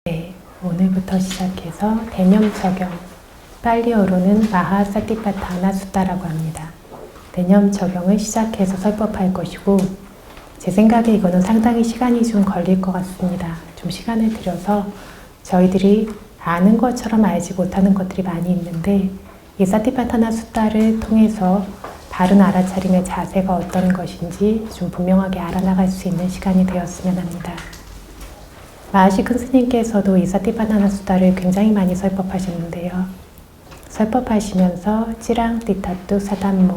네, 오늘부터 시작해서 대념 적용, 팔리어로는 마하사티파타나 수타라고 합니다. 대념 적용을 시작해서 설법할 것이고, 제 생각에 이거는 상당히 시간이 좀 걸릴 것 같습니다. 좀 시간을 들여서 저희들이 아는 것처럼 알지 못하는 것들이 많이 있는데, 이 사티파타나 수타를 통해서 바른 알아차림의 자세가 어떤 것인지 좀 분명하게 알아나갈 수 있는 시간이 되었으면 합니다. 마하시 큰 스님께서도 이 사티파타나 수타를 굉장히 많이 설법하셨는데요. 설법하시면서 찌랑 띠타뚜 사단모,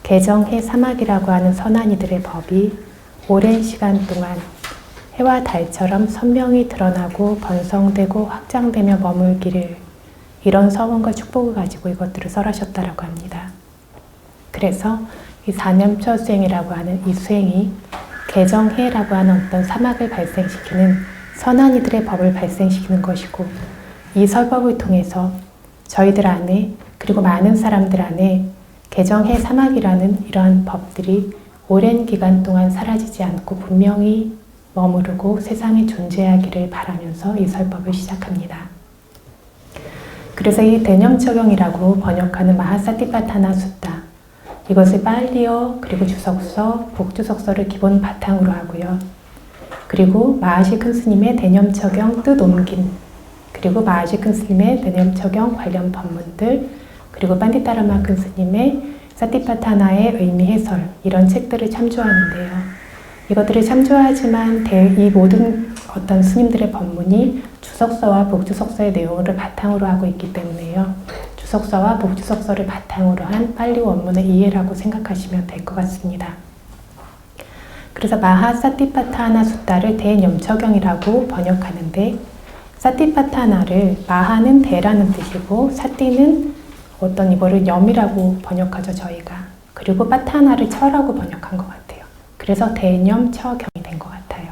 개정해 사막이라고 하는 선한이들의 법이 오랜 시간 동안 해와 달처럼 선명히 드러나고 번성되고 확장되며 머물기를, 이런 서원과 축복을 가지고 이것들을 설하셨다라고 합니다. 그래서 이 사념처 수행이라고 하는 이 수행이 개정해라고 하는 어떤 사막을 발생시키는 선한이들의 법을 발생시키는 것이고, 이 설법을 통해서 저희들 안에, 그리고 많은 사람들 안에 개정해 사막이라는 이러한 법들이 오랜 기간 동안 사라지지 않고 분명히 머무르고 세상에 존재하기를 바라면서 이 설법을 시작합니다. 그래서 이 대념적용이라고 번역하는 마하사티파타나 수타, 이것을 팔리어, 그리고 주석서, 복주석서를 기본 바탕으로 하고요. 그리고 마하시 큰 스님의 대념적용 뜻 옮김, 그리고 마하시 큰 스님의 대념적용 관련 법문들, 그리고 판디타라마 큰 스님의 사티파타나의 의미 해설, 이런 책들을 참조하는데요. 이것들을 참조하지만 이 모든 어떤 스님들의 법문이 주석서와 복주석서의 내용을 바탕으로 하고 있기 때문에요. 주석서와 복주석서를 바탕으로 한 팔리 원문의 이해라고 생각하시면 될 것 같습니다. 그래서 마하사티파타나 수타를 대념적용이라고 번역하는데, 사티파타나를 마하는 대라는 뜻이고, 사티는 어떤 이거를 염이라고 번역하죠, 저희가. 그리고 파타나를 처라고 번역한 것 같아요. 그래서 대념처경이 된 것 같아요.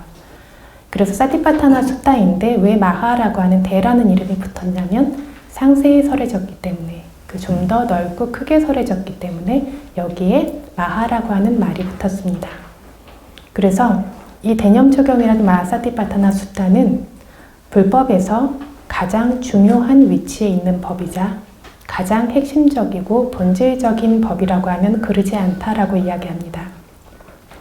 그래서 사티파타나 수타인데 왜 마하라고 하는 대라는 이름이 붙었냐면, 상세히 설해졌기 때문에, 좀 더 넓고 크게 설해졌기 때문에 여기에 마하라고 하는 말이 붙었습니다. 그래서 이 대념적용이라는 마하사티파타나 수타는 불법에서 가장 중요한 위치에 있는 법이자 가장 핵심적이고 본질적인 법이라고 하면 그르지 않다라고 이야기합니다.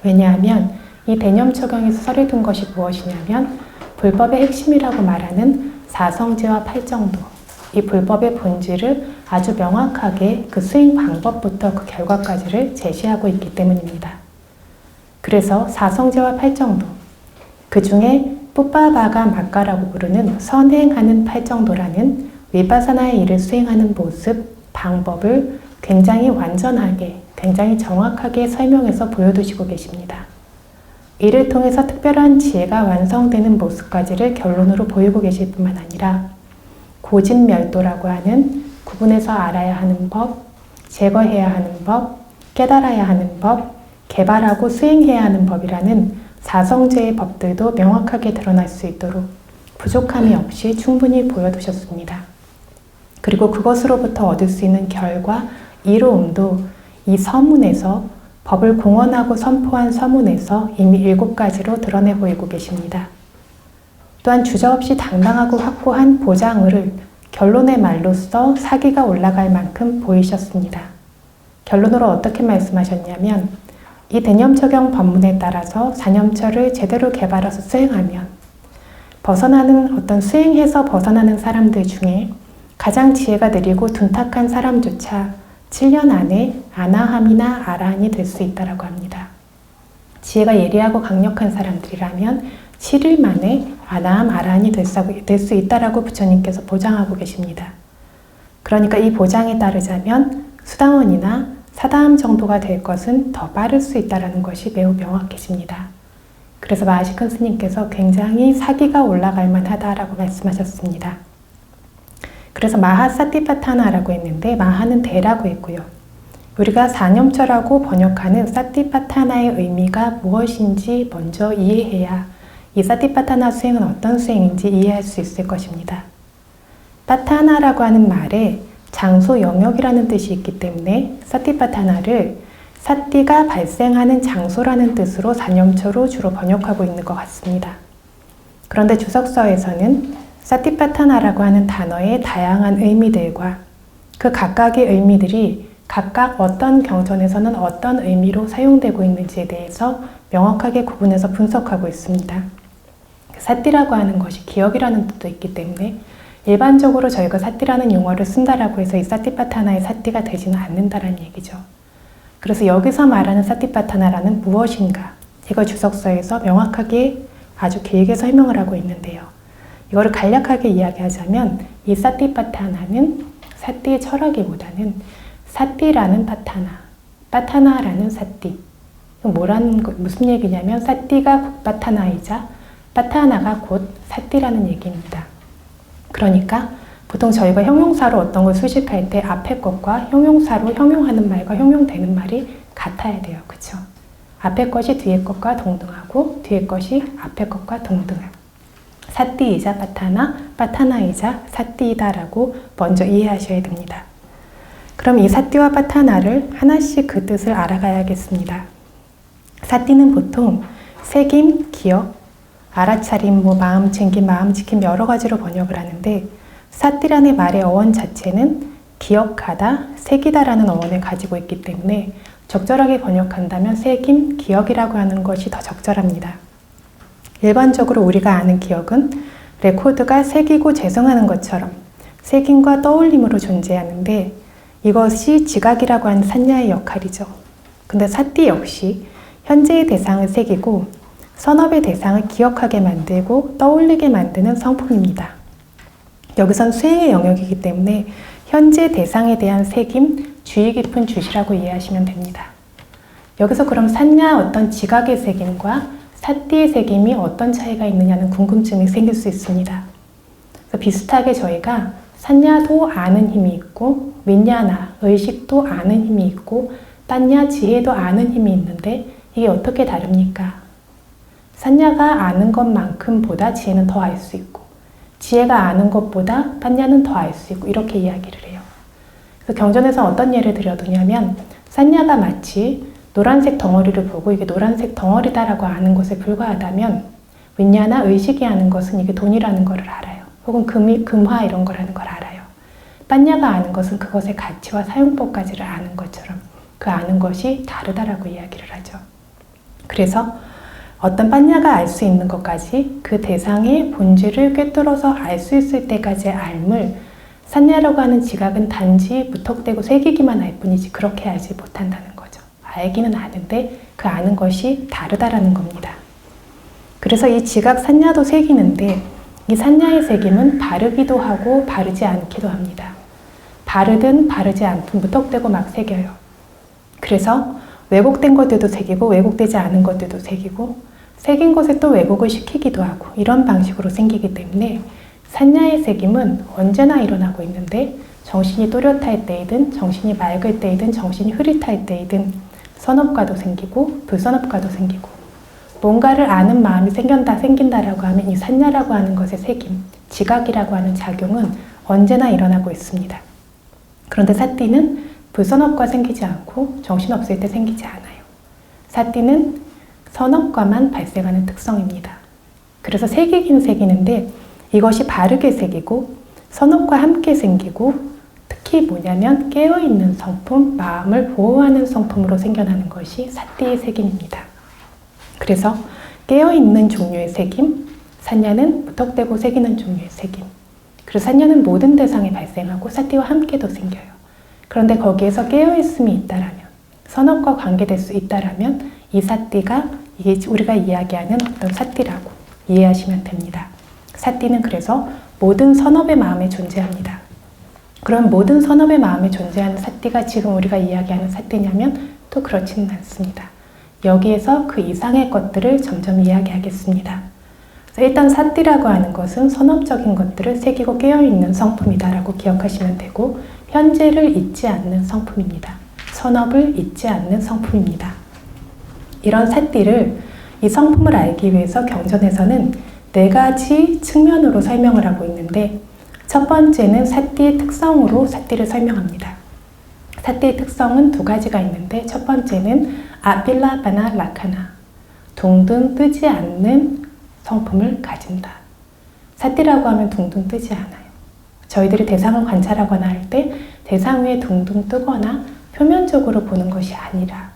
왜냐하면 이 대념적용에서 설해둔 것이 무엇이냐면, 불법의 핵심이라고 말하는 사성제와 팔정도, 이 불법의 본질을 아주 명확하게 그 수행 방법부터 그 결과까지를 제시하고 있기 때문입니다. 그래서 사성제와 팔정도, 그 중에 뿌빠바가 마가라고 부르는 선행하는 팔정도라는 위파사나의 일을 수행하는 모습, 방법을 굉장히 완전하게, 굉장히 정확하게 설명해서 보여두시고 계십니다. 이를 통해서 특별한 지혜가 완성되는 모습까지를 결론으로 보이고 계실 뿐만 아니라, 고진멸도라고 하는 구분해서 알아야 하는 법, 제거해야 하는 법, 깨달아야 하는 법, 개발하고 수행해야 하는 법이라는 사성제의 법들도 명확하게 드러날 수 있도록 부족함이 없이 충분히 보여두셨습니다. 그리고 그것으로부터 얻을 수 있는 결과, 이로움도 이 서문에서, 법을 공언하고 선포한 서문에서 이미 7가지로 드러내 보이고 계십니다. 또한 주저없이 당당하고 확고한 보장을 결론의 말로써 사기가 올라갈 만큼 보이셨습니다. 결론으로 어떻게 말씀하셨냐면, 이 대념적용 법문에 따라서 사념처를 제대로 개발해서 수행하면 벗어나는 어떤 수행해서 벗어나는 사람들 중에 가장 지혜가 느리고 둔탁한 사람조차 7년 안에 아나함이나 아라한이 될 수 있다고 합니다. 지혜가 예리하고 강력한 사람들이라면 7일 만에 아나함, 아라한이 될 수 있다라고 부처님께서 보장하고 계십니다. 그러니까 이 보장에 따르자면 수다원이나 사다함 정도가 될 것은 더 빠를 수 있다는 것이 매우 명확해집니다. 그래서 마하시 큰 스님께서 굉장히 사기가 올라갈 만하다라고 말씀하셨습니다. 그래서 마하사티파타나라고 했는데, 마하는 대라고 했고요. 우리가 사념처라고 번역하는 사티파타나의 의미가 무엇인지 먼저 이해해야 이 사티파타나 수행은 어떤 수행인지 이해할 수 있을 것입니다. 파타나라고 하는 말에 장소 영역이라는 뜻이 있기 때문에 사티파타나를 사티가 발생하는 장소라는 뜻으로 사념처로 주로 번역하고 있는 것 같습니다. 그런데 주석서에서는 사티파타나라고 하는 단어의 다양한 의미들과 그 각각의 의미들이 각각 어떤 경전에서는 어떤 의미로 사용되고 있는지에 대해서 명확하게 구분해서 분석하고 있습니다. 사띠라고 하는 것이 기억이라는 뜻도 있기 때문에 일반적으로 저희가 사띠라는 용어를 쓴다라고 해서 이 사티파타나의 사띠가 되지는 않는다라는 얘기죠. 그래서 여기서 말하는 사티파타나라는 무엇인가? 이걸 주석서에서 명확하게 아주 길게 설명을 하고 있는데요. 이거를 간략하게 이야기하자면 이 사티파타나는 사띠의 철학이보다는 사띠라는 파타나라는 사띠. 무슨 얘기냐면 사띠가 국파타나이자 파타나가 곧 사띠라는 얘기입니다. 그러니까 보통 저희가 형용사로 어떤 걸 수식할 때 앞에 것과 형용사로 형용하는 말과 형용되는 말이 같아야 돼요. 그쵸? 앞에 것이 뒤에 것과 동등하고 뒤에 것이 앞에 것과 동등하고 사띠이자 파타나, 파타나이자 사띠이다라고 먼저 이해하셔야 됩니다. 그럼 이 사띠와 파타나를 하나씩 그 뜻을 알아가야겠습니다. 사띠는 보통 새김, 기억, 알아차림, 마음 챙김, 마음 지킴 여러 가지로 번역을 하는데 사띠라는 말의 어원 자체는 기억하다, 새기다라는 어원을 가지고 있기 때문에 적절하게 번역한다면 새김, 기억이라고 하는 것이 더 적절합니다. 일반적으로 우리가 아는 기억은 레코드가 새기고 재생하는 것처럼 새김과 떠올림으로 존재하는데 이것이 지각이라고 하는 산야의 역할이죠. 근데 사띠 역시 현재의 대상을 새기고 선업의 대상을 기억하게 만들고 떠올리게 만드는 성품입니다. 여기선 수행의 영역이기 때문에 현재 대상에 대한 새김, 주의 깊은 주시라고 이해하시면 됩니다. 여기서 그럼 산야 어떤 지각의 새김과 사띠의 새김이 어떤 차이가 있느냐는 궁금증이 생길 수 있습니다. 그래서 비슷하게 저희가 산야도 아는 힘이 있고 윈야나, 의식도 아는 힘이 있고 빤야, 지혜도 아는 힘이 있는데 이게 어떻게 다릅니까? 산야가 아는 것만큼 보다 지혜는 더 알 수 있고 지혜가 아는 것보다 빤야는 더 알 수 있고 이렇게 이야기를 해요. 그래서 경전에서 어떤 예를 들어두냐면 산야가 마치 노란색 덩어리를 보고 이게 노란색 덩어리다라고 아는 것에 불과하다면 윈야나 의식이 아는 것은 이게 돈이라는 것을 알아요. 혹은 금화 이런 거라는 걸 알아요. 빤야가 아는 것은 그것의 가치와 사용법까지를 아는 것처럼 그 아는 것이 다르다라고 이야기를 하죠. 그래서 어떤 빤야가 알 수 있는 것까지 그 대상의 본질을 꿰뚫어서 알 수 있을 때까지의 알물 산야라고 하는 지각은 단지 무턱대고 새기기만 할 뿐이지 그렇게 알지 못한다는 거죠. 알기는 아는데 그 아는 것이 다르다라는 겁니다. 그래서 이 지각 산야도 새기는데 이 산야의 새김은 바르기도 하고 바르지 않기도 합니다. 바르든 바르지 않든 무턱대고 막 새겨요. 그래서 왜곡된 것들도 새기고 왜곡되지 않은 것들도 새기고 새긴 것에 또 왜곡을 시키기도 하고 이런 방식으로 생기기 때문에 산야의 새김은 언제나 일어나고 있는데 정신이 또렷할 때이든 정신이 맑을 때이든 정신이 흐릿할 때이든 선업과도 생기고 불선업과도 생기고 뭔가를 아는 마음이 생긴다라고 하면 이 산야라고 하는 것의 새김, 지각이라고 하는 작용은 언제나 일어나고 있습니다. 그런데 사띠는 불선업과 생기지 않고 정신없을 때 생기지 않아요. 사띠는 선업과만 발생하는 특성입니다. 그래서 새기긴 새기는데 이것이 바르게 새기고 선업과 함께 생기고 특히 뭐냐면 깨어있는 성품, 마음을 보호하는 성품으로 생겨나는 것이 사띠의 새김입니다. 그래서 깨어있는 종류의 새김, 산야는 무턱대고 새기는 종류의 새김. 그래서 산야는 모든 대상에 발생하고 사띠와 함께도 생겨요. 그런데 거기에서 깨어있음이 있다라면, 선업과 관계될 수 있다라면 이 사띠가 이게 우리가 이야기하는 어떤 사띠라고 이해하시면 됩니다. 사띠는 그래서 모든 선업의 마음에 존재합니다. 그럼 모든 선업의 마음에 존재하는 사띠가 지금 우리가 이야기하는 사띠냐면 또 그렇지는 않습니다. 여기에서 그 이상의 것들을 점점 이야기하겠습니다. 일단 사띠라고 하는 것은 선업적인 것들을 새기고 깨어있는 성품이다라고 기억하시면 되고 현재를 잊지 않는 성품입니다. 선업을 잊지 않는 성품입니다. 이런 사띠를 이 성품을 알기 위해서 경전에서는 4가지 측면으로 설명을 하고 있는데 첫 번째는 사띠의 특성으로 사띠를 설명합니다. 사띠의 특성은 2가지가 있는데 첫 번째는 아빌라바나 라카나 동등 뜨지 않는 성품을 가진다. 사띠라고 하면 둥둥 뜨지 않아요. 저희들이 대상을 관찰하거나 할 때 대상 위에 둥둥 뜨거나 표면적으로 보는 것이 아니라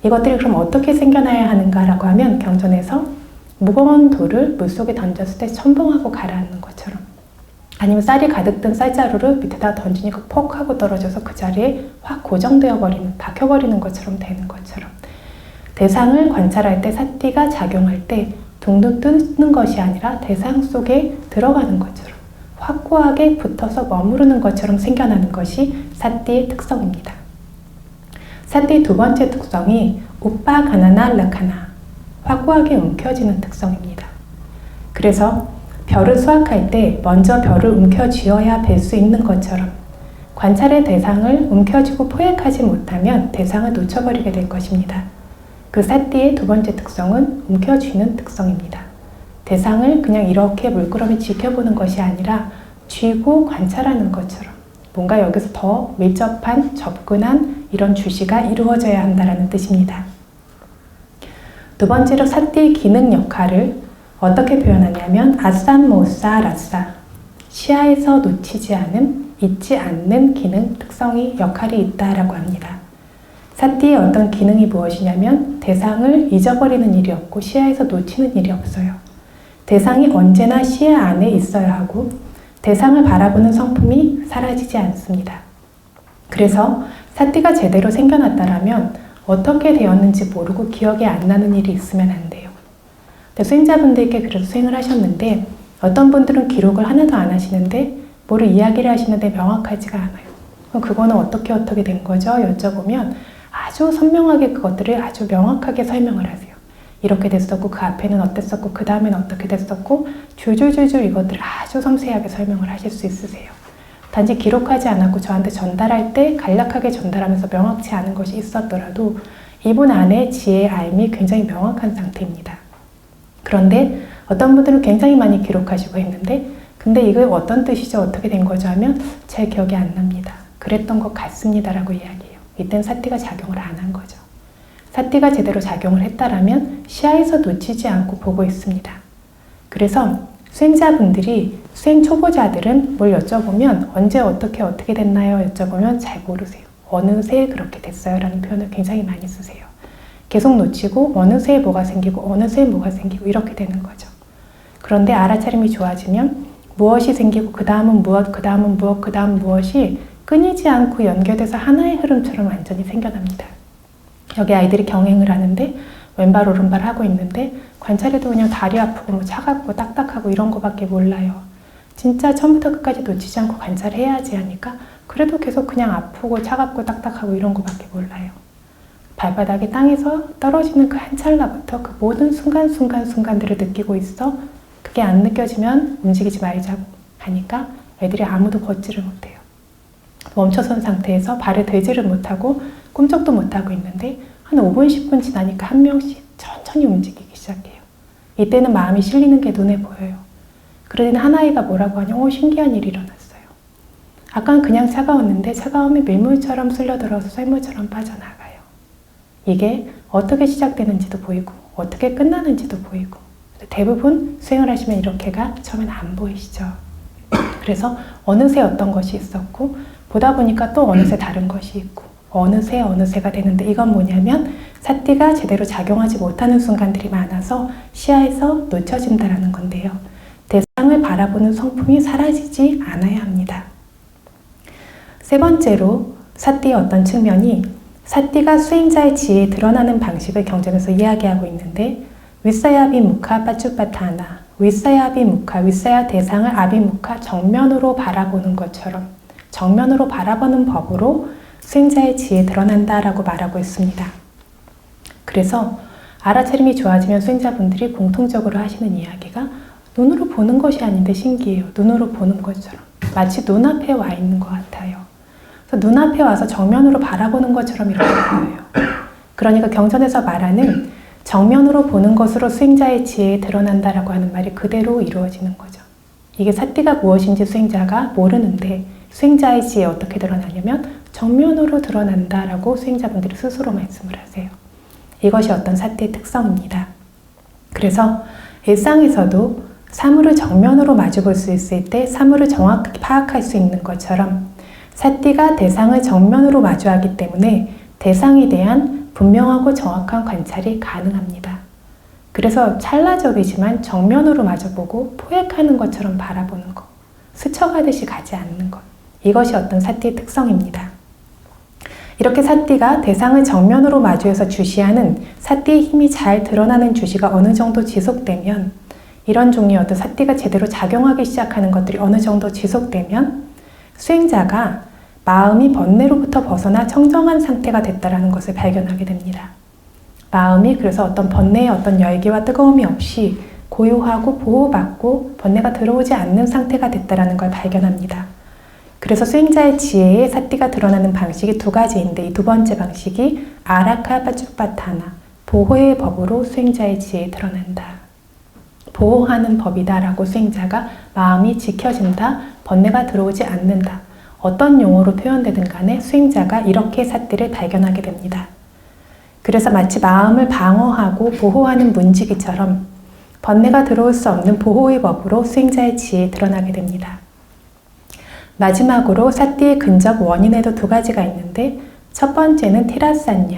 이것들이 그럼 어떻게 생겨나야 하는가라고 하면 경전에서 무거운 돌을 물속에 던졌을 때 첨벙하고 가라앉는 것처럼 아니면 쌀이 가득 든 쌀자루를 밑에다 던지니까 퍽 하고 떨어져서 그 자리에 확 고정되어 버리는, 박혀버리는 것처럼 되는 것처럼 대상을 관찰할 때 사띠가 작용할 때 둥둥 뜨는 것이 아니라 대상 속에 들어가는 것처럼 확고하게 붙어서 머무르는 것처럼 생겨나는 것이 사띠의 특성입니다. 사띠의 두 번째 특성이 우빠 가나나 락하나 확고하게 움켜쥐는 특성입니다. 그래서 별을 수확할 때 먼저 별을 움켜쥐어야 뵐 수 있는 것처럼 관찰의 대상을 움켜쥐고 포획하지 못하면 대상을 놓쳐버리게 될 것입니다. 그 사띠의 두 번째 특성은 움켜쥐는 특성입니다. 대상을 그냥 이렇게 물끄러미 지켜보는 것이 아니라 쥐고 관찰하는 것처럼 뭔가 여기서 더 밀접한 접근한 이런 주시가 이루어져야 한다는 뜻입니다. 두 번째로 사띠의 기능 역할을 어떻게 표현하냐면 아산 모사 라사 시야에서 놓치지 않음, 잊지 않는 기능, 특성이 역할이 있다라고 합니다. 사띠의 어떤 기능이 무엇이냐면 대상을 잊어버리는 일이 없고 시야에서 놓치는 일이 없어요. 대상이 언제나 시야 안에 있어야 하고 대상을 바라보는 성품이 사라지지 않습니다. 그래서 사띠가 제대로 생겨났다라면 어떻게 되었는지 모르고 기억이 안 나는 일이 있으면 안 돼요. 수행자분들께 그래서 수행을 하셨는데 어떤 분들은 기록을 하나도 안 하시는데 뭐를 이야기를 하시는데 명확하지가 않아요. 그럼 그거는 어떻게 된 거죠? 여쭤보면 아주 선명하게 그것들을 아주 명확하게 설명을 하세요. 이렇게 됐었고 그 앞에는 어땠었고 그 다음에는 어떻게 됐었고 줄줄줄줄 이것들을 아주 섬세하게 설명을 하실 수 있으세요. 단지 기록하지 않았고 저한테 전달할 때 간략하게 전달하면서 명확치 않은 것이 있었더라도 이분 안에 지혜의 알미 굉장히 명확한 상태입니다. 그런데 어떤 분들은 굉장히 많이 기록하시고 했는데 근데 이거 어떤 뜻이죠? 어떻게 된 거죠? 하면 제 기억이 안 납니다. 그랬던 것 같습니다 라고 이야기해요. 이땐 사띠가 작용을 안 한 거죠. 사띠가 제대로 작용을 했다라면 시야에서 놓치지 않고 보고 있습니다. 그래서 수행자분들이 수행 초보자들은 뭘 여쭤보면 언제 어떻게 됐나요? 여쭤보면 잘 모르세요. 어느새 그렇게 됐어요 라는 표현을 굉장히 많이 쓰세요. 계속 놓치고 어느새 뭐가 생기고 어느새 뭐가 생기고 이렇게 되는 거죠. 그런데 알아차림이 좋아지면 무엇이 생기고 그 다음은 무엇, 그 다음은 무엇, 그 다음 무엇이 끊이지 않고 연결돼서 하나의 흐름처럼 완전히 생겨납니다. 여기 아이들이 경행을 하는데 왼발 오른발 하고 있는데 관찰해도 그냥 다리 아프고 뭐 차갑고 딱딱하고 이런 거밖에 몰라요. 진짜 처음부터 끝까지 놓치지 않고 관찰해야지 하니까 그래도 계속 그냥 아프고 차갑고 딱딱하고 이런 거밖에 몰라요. 발바닥이 땅에서 떨어지는 그 한 찰나부터 그 모든 순간들을 느끼고 있어. 그게 안 느껴지면 움직이지 말자고 하니까 애들이 아무도 걷지를 못해요. 멈춰선 상태에서 발을 대지를 못하고 꿈쩍도 못하고 있는데 한 5분, 10분 지나니까 한 명씩 천천히 움직이기 시작해요. 이때는 마음이 실리는 게 눈에 보여요. 그러더니 한 아이가 뭐라고 하냐, 신기한 일이 일어났어요. 아까는 그냥 차가웠는데 차가움이 밀물처럼 쓸려들어서 쇠물처럼 빠져나가요. 이게 어떻게 시작되는지도 보이고 어떻게 끝나는지도 보이고 대부분 수행을 하시면 이렇게가 처음엔 안 보이시죠. 그래서 어느새 어떤 것이 있었고 보다 보니까 또 어느새 다른 것이 있고 어느새가 되는데 이건 뭐냐면 사띠가 제대로 작용하지 못하는 순간들이 많아서 시야에서 놓쳐진다는 건데요. 대상을 바라보는 성품이 사라지지 않아야 합니다. 세 번째로 사띠의 어떤 측면이 사띠가 수행자의 지혜에 드러나는 방식을 경전에서 이야기하고 있는데 윗사야 아비무카 빠쭈빠타나 윗사야 아비무카 윗사야 대상을 아비무카 정면으로 바라보는 것처럼 정면으로 바라보는 법으로 수행자의 지혜에 드러난다라고 말하고 있습니다. 그래서 알아차림이 좋아지면 수행자분들이 공통적으로 하시는 이야기가 눈으로 보는 것이 아닌데 신기해요. 눈으로 보는 것처럼 마치 눈앞에 와 있는 것 같아요. 그래서 눈앞에 와서 정면으로 바라보는 것처럼 이렇게 보여요. 그러니까 경전에서 말하는 정면으로 보는 것으로 수행자의 지혜에 드러난다라고 하는 말이 그대로 이루어지는 거죠. 이게 사띠가 무엇인지 수행자가 모르는데 수행자의 지혜에 어떻게 드러나냐면 정면으로 드러난다라고 수행자분들이 스스로 말씀을 하세요. 이것이 어떤 사띠의 특성입니다. 그래서 일상에서도 사물을 정면으로 마주 볼 수 있을 때 사물을 정확하게 파악할 수 있는 것처럼 사띠가 대상을 정면으로 마주하기 때문에 대상에 대한 분명하고 정확한 관찰이 가능합니다. 그래서 찰나적이지만 정면으로 마주보고 포획하는 것처럼 바라보는 것, 스쳐가듯이 가지 않는 것, 이것이 어떤 사띠의 특성입니다. 이렇게 사띠가 대상을 정면으로 마주해서 주시하는 사띠의 힘이 잘 드러나는 주시가 어느 정도 지속되면, 이런 종류의 어떤 사띠가 제대로 작용하기 시작하는 것들이 어느 정도 지속되면 수행자가 마음이 번뇌로부터 벗어나 청정한 상태가 됐다는 것을 발견하게 됩니다. 마음이 그래서 어떤 번뇌의 어떤 열기와 뜨거움이 없이 고요하고 보호받고 번뇌가 들어오지 않는 상태가 됐다는 걸 발견합니다. 그래서 수행자의 지혜에 사띠가 드러나는 방식이 두 가지인데, 이 두 번째 방식이 아라카파쭈파타나, 보호의 법으로 수행자의 지혜에 드러난다. 보호하는 법이다라고 수행자가 마음이 지켜진다, 번뇌가 들어오지 않는다. 어떤 용어로 표현되든 간에 수행자가 이렇게 사띠를 발견하게 됩니다. 그래서 마치 마음을 방어하고 보호하는 문지기처럼 번뇌가 들어올 수 없는 보호의 법으로 수행자의 지혜에 드러나게 됩니다. 마지막으로 사띠의 근접 원인에도 두 가지가 있는데, 첫 번째는 티라산냐,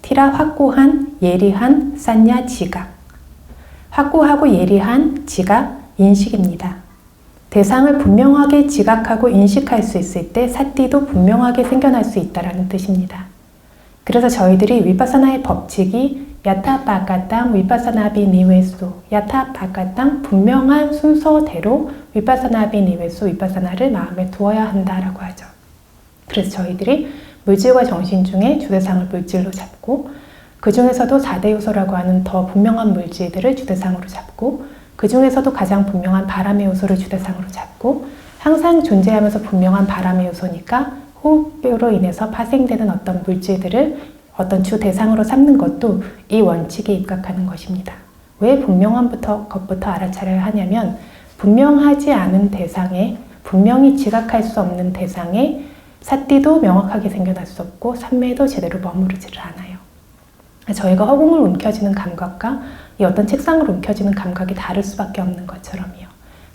티라 확고한, 예리한, 산냐 지각. 확고하고 예리한 지각, 인식입니다. 대상을 분명하게 지각하고 인식할 수 있을 때 사띠도 분명하게 생겨날 수 있다는 뜻입니다. 그래서 저희들이 위파사나의 법칙이 야타파카땅 위파사나비 니웨소, 야타파카땅 분명한 순서대로 위파사나비 니웨소, 위파사나를 마음에 두어야 한다라고 하죠. 그래서 저희들이 물질과 정신 중에 주대상을 물질로 잡고, 그 중에서도 4대 요소라고 하는 더 분명한 물질들을 주대상으로 잡고, 그 중에서도 가장 분명한 바람의 요소를 주대상으로 잡고, 항상 존재하면서 분명한 바람의 요소니까 호흡으로 인해서 파생되는 어떤 물질들을 어떤 주 대상으로 삼는 것도 이 원칙에 입각하는 것입니다. 왜 분명한 것부터 알아차려야 하냐면, 분명하지 않은 대상에, 분명히 지각할 수 없는 대상에 사띠도 명확하게 생겨날 수 없고 삼매도 제대로 머무르지를 않아요. 저희가 허공을 움켜쥐는 감각과 이 어떤 책상을 움켜쥐는 감각이 다를 수밖에 없는 것처럼요.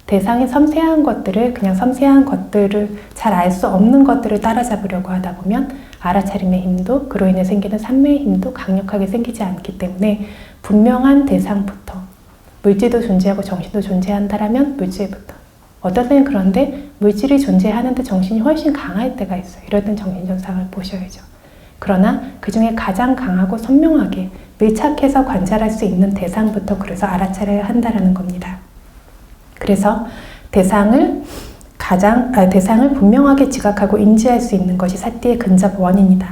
대상의 섬세한 것들을, 그냥 섬세한 것들을 잘 알 수 없는 것들을 따라잡으려고 하다 보면 알아차림의 힘도, 그로 인해 생기는 삼매의 힘도 강력하게 생기지 않기 때문에 분명한 대상부터, 물질도 존재하고 정신도 존재한다라면 물질부터, 어떨 때는 그런데 물질이 존재하는데 정신이 훨씬 강할 때가 있어요. 이럴 땐 정신전상을 보셔야죠. 그러나 그 중에 가장 강하고 선명하게 밀착해서 관찰할 수 있는 대상부터 그래서 알아차려야 한다는 겁니다. 그래서 대상을 분명하게 지각하고 인지할 수 있는 것이 사띠의 근접 원인이다.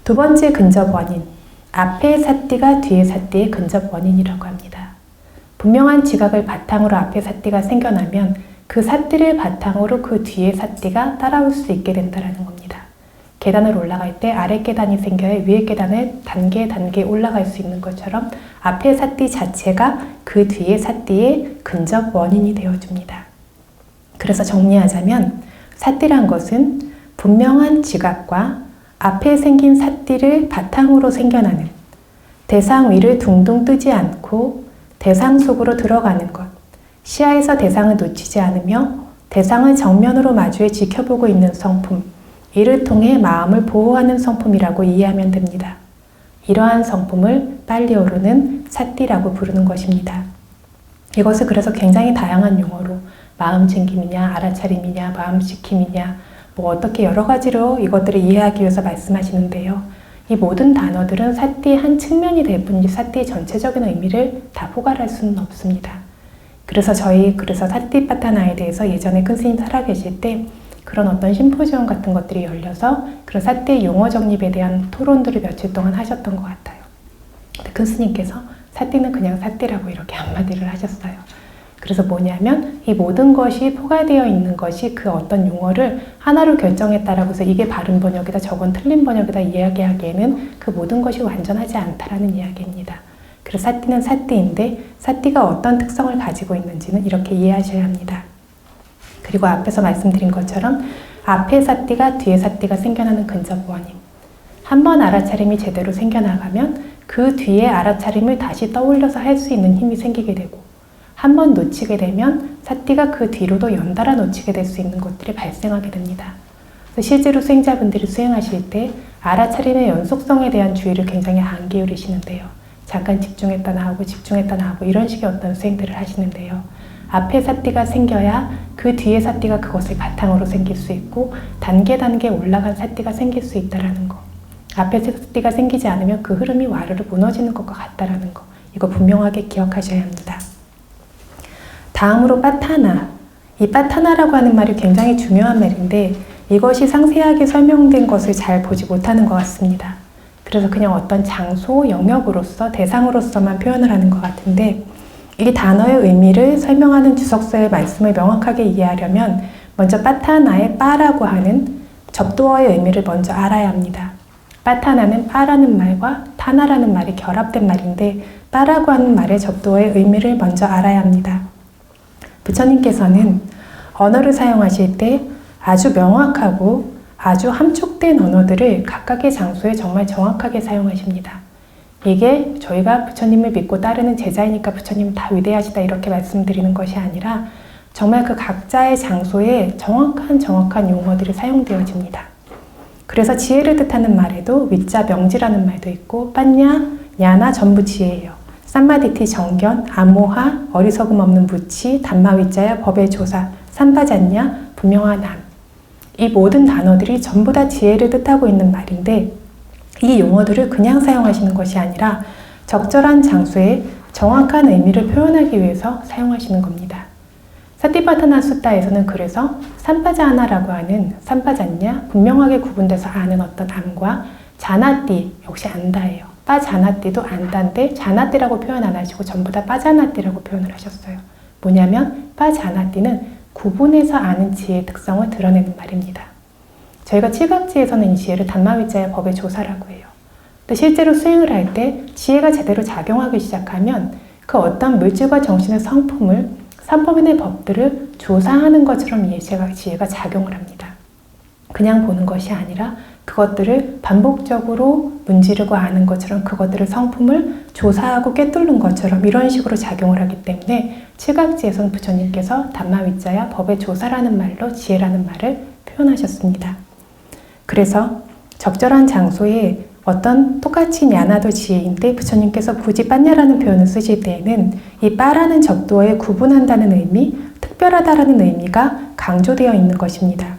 두 번째 근접 원인, 앞에 사띠가 뒤에 사띠의 근접 원인이라고 합니다. 분명한 지각을 바탕으로 앞에 사띠가 생겨나면 그 사띠를 바탕으로 그 뒤에 사띠가 따라올 수 있게 된다는 겁니다. 계단을 올라갈 때 아래 계단이 생겨야 위에 계단을 단계 올라갈 수 있는 것처럼 앞에 사띠 자체가 그 뒤에 사띠의 근접 원인이 되어줍니다. 그래서 정리하자면 사띠란 것은 분명한 지각과 앞에 생긴 사띠를 바탕으로 생겨나는, 대상 위를 둥둥 뜨지 않고 대상 속으로 들어가는 것, 시야에서 대상을 놓치지 않으며 대상을 정면으로 마주해 지켜보고 있는 성품, 이를 통해 마음을 보호하는 성품이라고 이해하면 됩니다. 이러한 성품을 팔리어로는 사띠라고 부르는 것입니다. 이것을 그래서 굉장히 다양한 용어로 마음 챙김이냐, 알아차림이냐, 마음 지킴이냐, 어떻게 여러 가지로 이것들을 이해하기 위해서 말씀하시는데요. 이 모든 단어들은 사띠의 한 측면이 될 뿐이지 사띠의 전체적인 의미를 다 포괄할 수는 없습니다. 그래서 사띠파타나에 대해서 예전에 큰 스님 살아계실 때 그런 어떤 심포지엄 같은 것들이 열려서 그런 사띠의 용어 정립에 대한 토론들을 며칠 동안 하셨던 것 같아요. 근데 큰 스님께서 사띠는 그냥 사띠라고 이렇게 한마디를 하셨어요. 그래서 뭐냐면 이 모든 것이 포괄되어 있는 것이 그 어떤 용어를 하나로 결정했다라고 해서 이게 바른 번역이다, 저건 틀린 번역이다 이야기하기에는 그 모든 것이 완전하지 않다라는 이야기입니다. 그래서 사띠는 사띠인데 사띠가 어떤 특성을 가지고 있는지는 이렇게 이해하셔야 합니다. 그리고 앞에서 말씀드린 것처럼 앞에 사띠가 뒤에 사띠가 생겨나는 근접 원인, 한번 알아차림이 제대로 생겨나가면 그 뒤에 알아차림을 다시 떠올려서 할 수 있는 힘이 생기게 되고 한 번 놓치게 되면 사띠가 그 뒤로도 연달아 놓치게 될 수 있는 것들이 발생하게 됩니다. 그래서 실제로 수행자분들이 수행하실 때 알아차림의 연속성에 대한 주의를 굉장히 안 기울이시는데요. 잠깐 집중했다 나오고 집중했다 나오고 이런 식의 어떤 수행들을 하시는데요. 앞에 사띠가 생겨야 그 뒤에 사띠가 그것을 바탕으로 생길 수 있고 단계 올라간 사띠가 생길 수 있다는 거. 앞에 사띠가 생기지 않으면 그 흐름이 와르르 무너지는 것과 같다는 거. 이거 분명하게 기억하셔야 합니다. 다음으로 빠타나. 이 빠타나라고 하는 말이 굉장히 중요한 말인데 이것이 상세하게 설명된 것을 잘 보지 못하는 것 같습니다. 그래서 그냥 어떤 장소, 영역으로서, 대상으로서만 표현을 하는 것 같은데 이 단어의 의미를 설명하는 주석서의 말씀을 명확하게 이해하려면 먼저 빠타나의 빠라고 하는 접두어의 의미를 먼저 알아야 합니다. 빠타나는 빠라는 말과 타나라는 말이 결합된 말인데 빠라고 하는 말의 접두어의 의미를 먼저 알아야 합니다. 부처님께서는 언어를 사용하실 때 아주 명확하고 아주 함축된 언어들을 각각의 장소에 정말 정확하게 사용하십니다. 이게 저희가 부처님을 믿고 따르는 제자이니까 부처님 다 위대하시다 이렇게 말씀드리는 것이 아니라 정말 그 각자의 장소에 정확한 용어들이 사용되어집니다. 그래서 지혜를 뜻하는 말에도 위자 명지라는 말도 있고 빠냐, 야나 전부 지혜예요. 삼마디티 정견, 암모하, 어리석음 없는 무치, 담마위자야 법의 조사, 삼바잔냐, 분명한 함. 이 모든 단어들이 전부 다 지혜를 뜻하고 있는 말인데 이 용어들을 그냥 사용하시는 것이 아니라 적절한 장소에 정확한 의미를 표현하기 위해서 사용하시는 겁니다. 사티파타나 수타에서는 그래서 삼바자나라고 하는 삼바잔냐, 분명하게 구분돼서 아는 어떤 암과 자나띠, 역시 안다예요. 빠자나띠도 안다인데 자나띠라고 표현 안 하시고 전부 다 빠자나띠라고 표현을 하셨어요. 뭐냐면 빠자나띠는 구분해서 아는 지혜의 특성을 드러내는 말입니다. 저희가 칠각지에서는 이 지혜를 담마위자의 법의 조사라고 해요. 근데 실제로 수행을 할 때 지혜가 제대로 작용하기 시작하면 그 어떤 물질과 정신의 성품을 삼법인의 법들을 조사하는 것처럼 지혜가 작용을 합니다. 그냥 보는 것이 아니라 그것들을 반복적으로 문지르고 아는 것처럼 그것들의 성품을 조사하고 꿰뚫는 것처럼 이런 식으로 작용을 하기 때문에 칠각지에서는 부처님께서 담마위자야 법의 조사라는 말로 지혜라는 말을 표현하셨습니다. 그래서 적절한 장소에 어떤 똑같이 냐나도 지혜인데 부처님께서 굳이 빠냐라는 표현을 쓰실 때에는 이 빠라는 접두어에 구분한다는 의미, 특별하다라는 의미가 강조되어 있는 것입니다.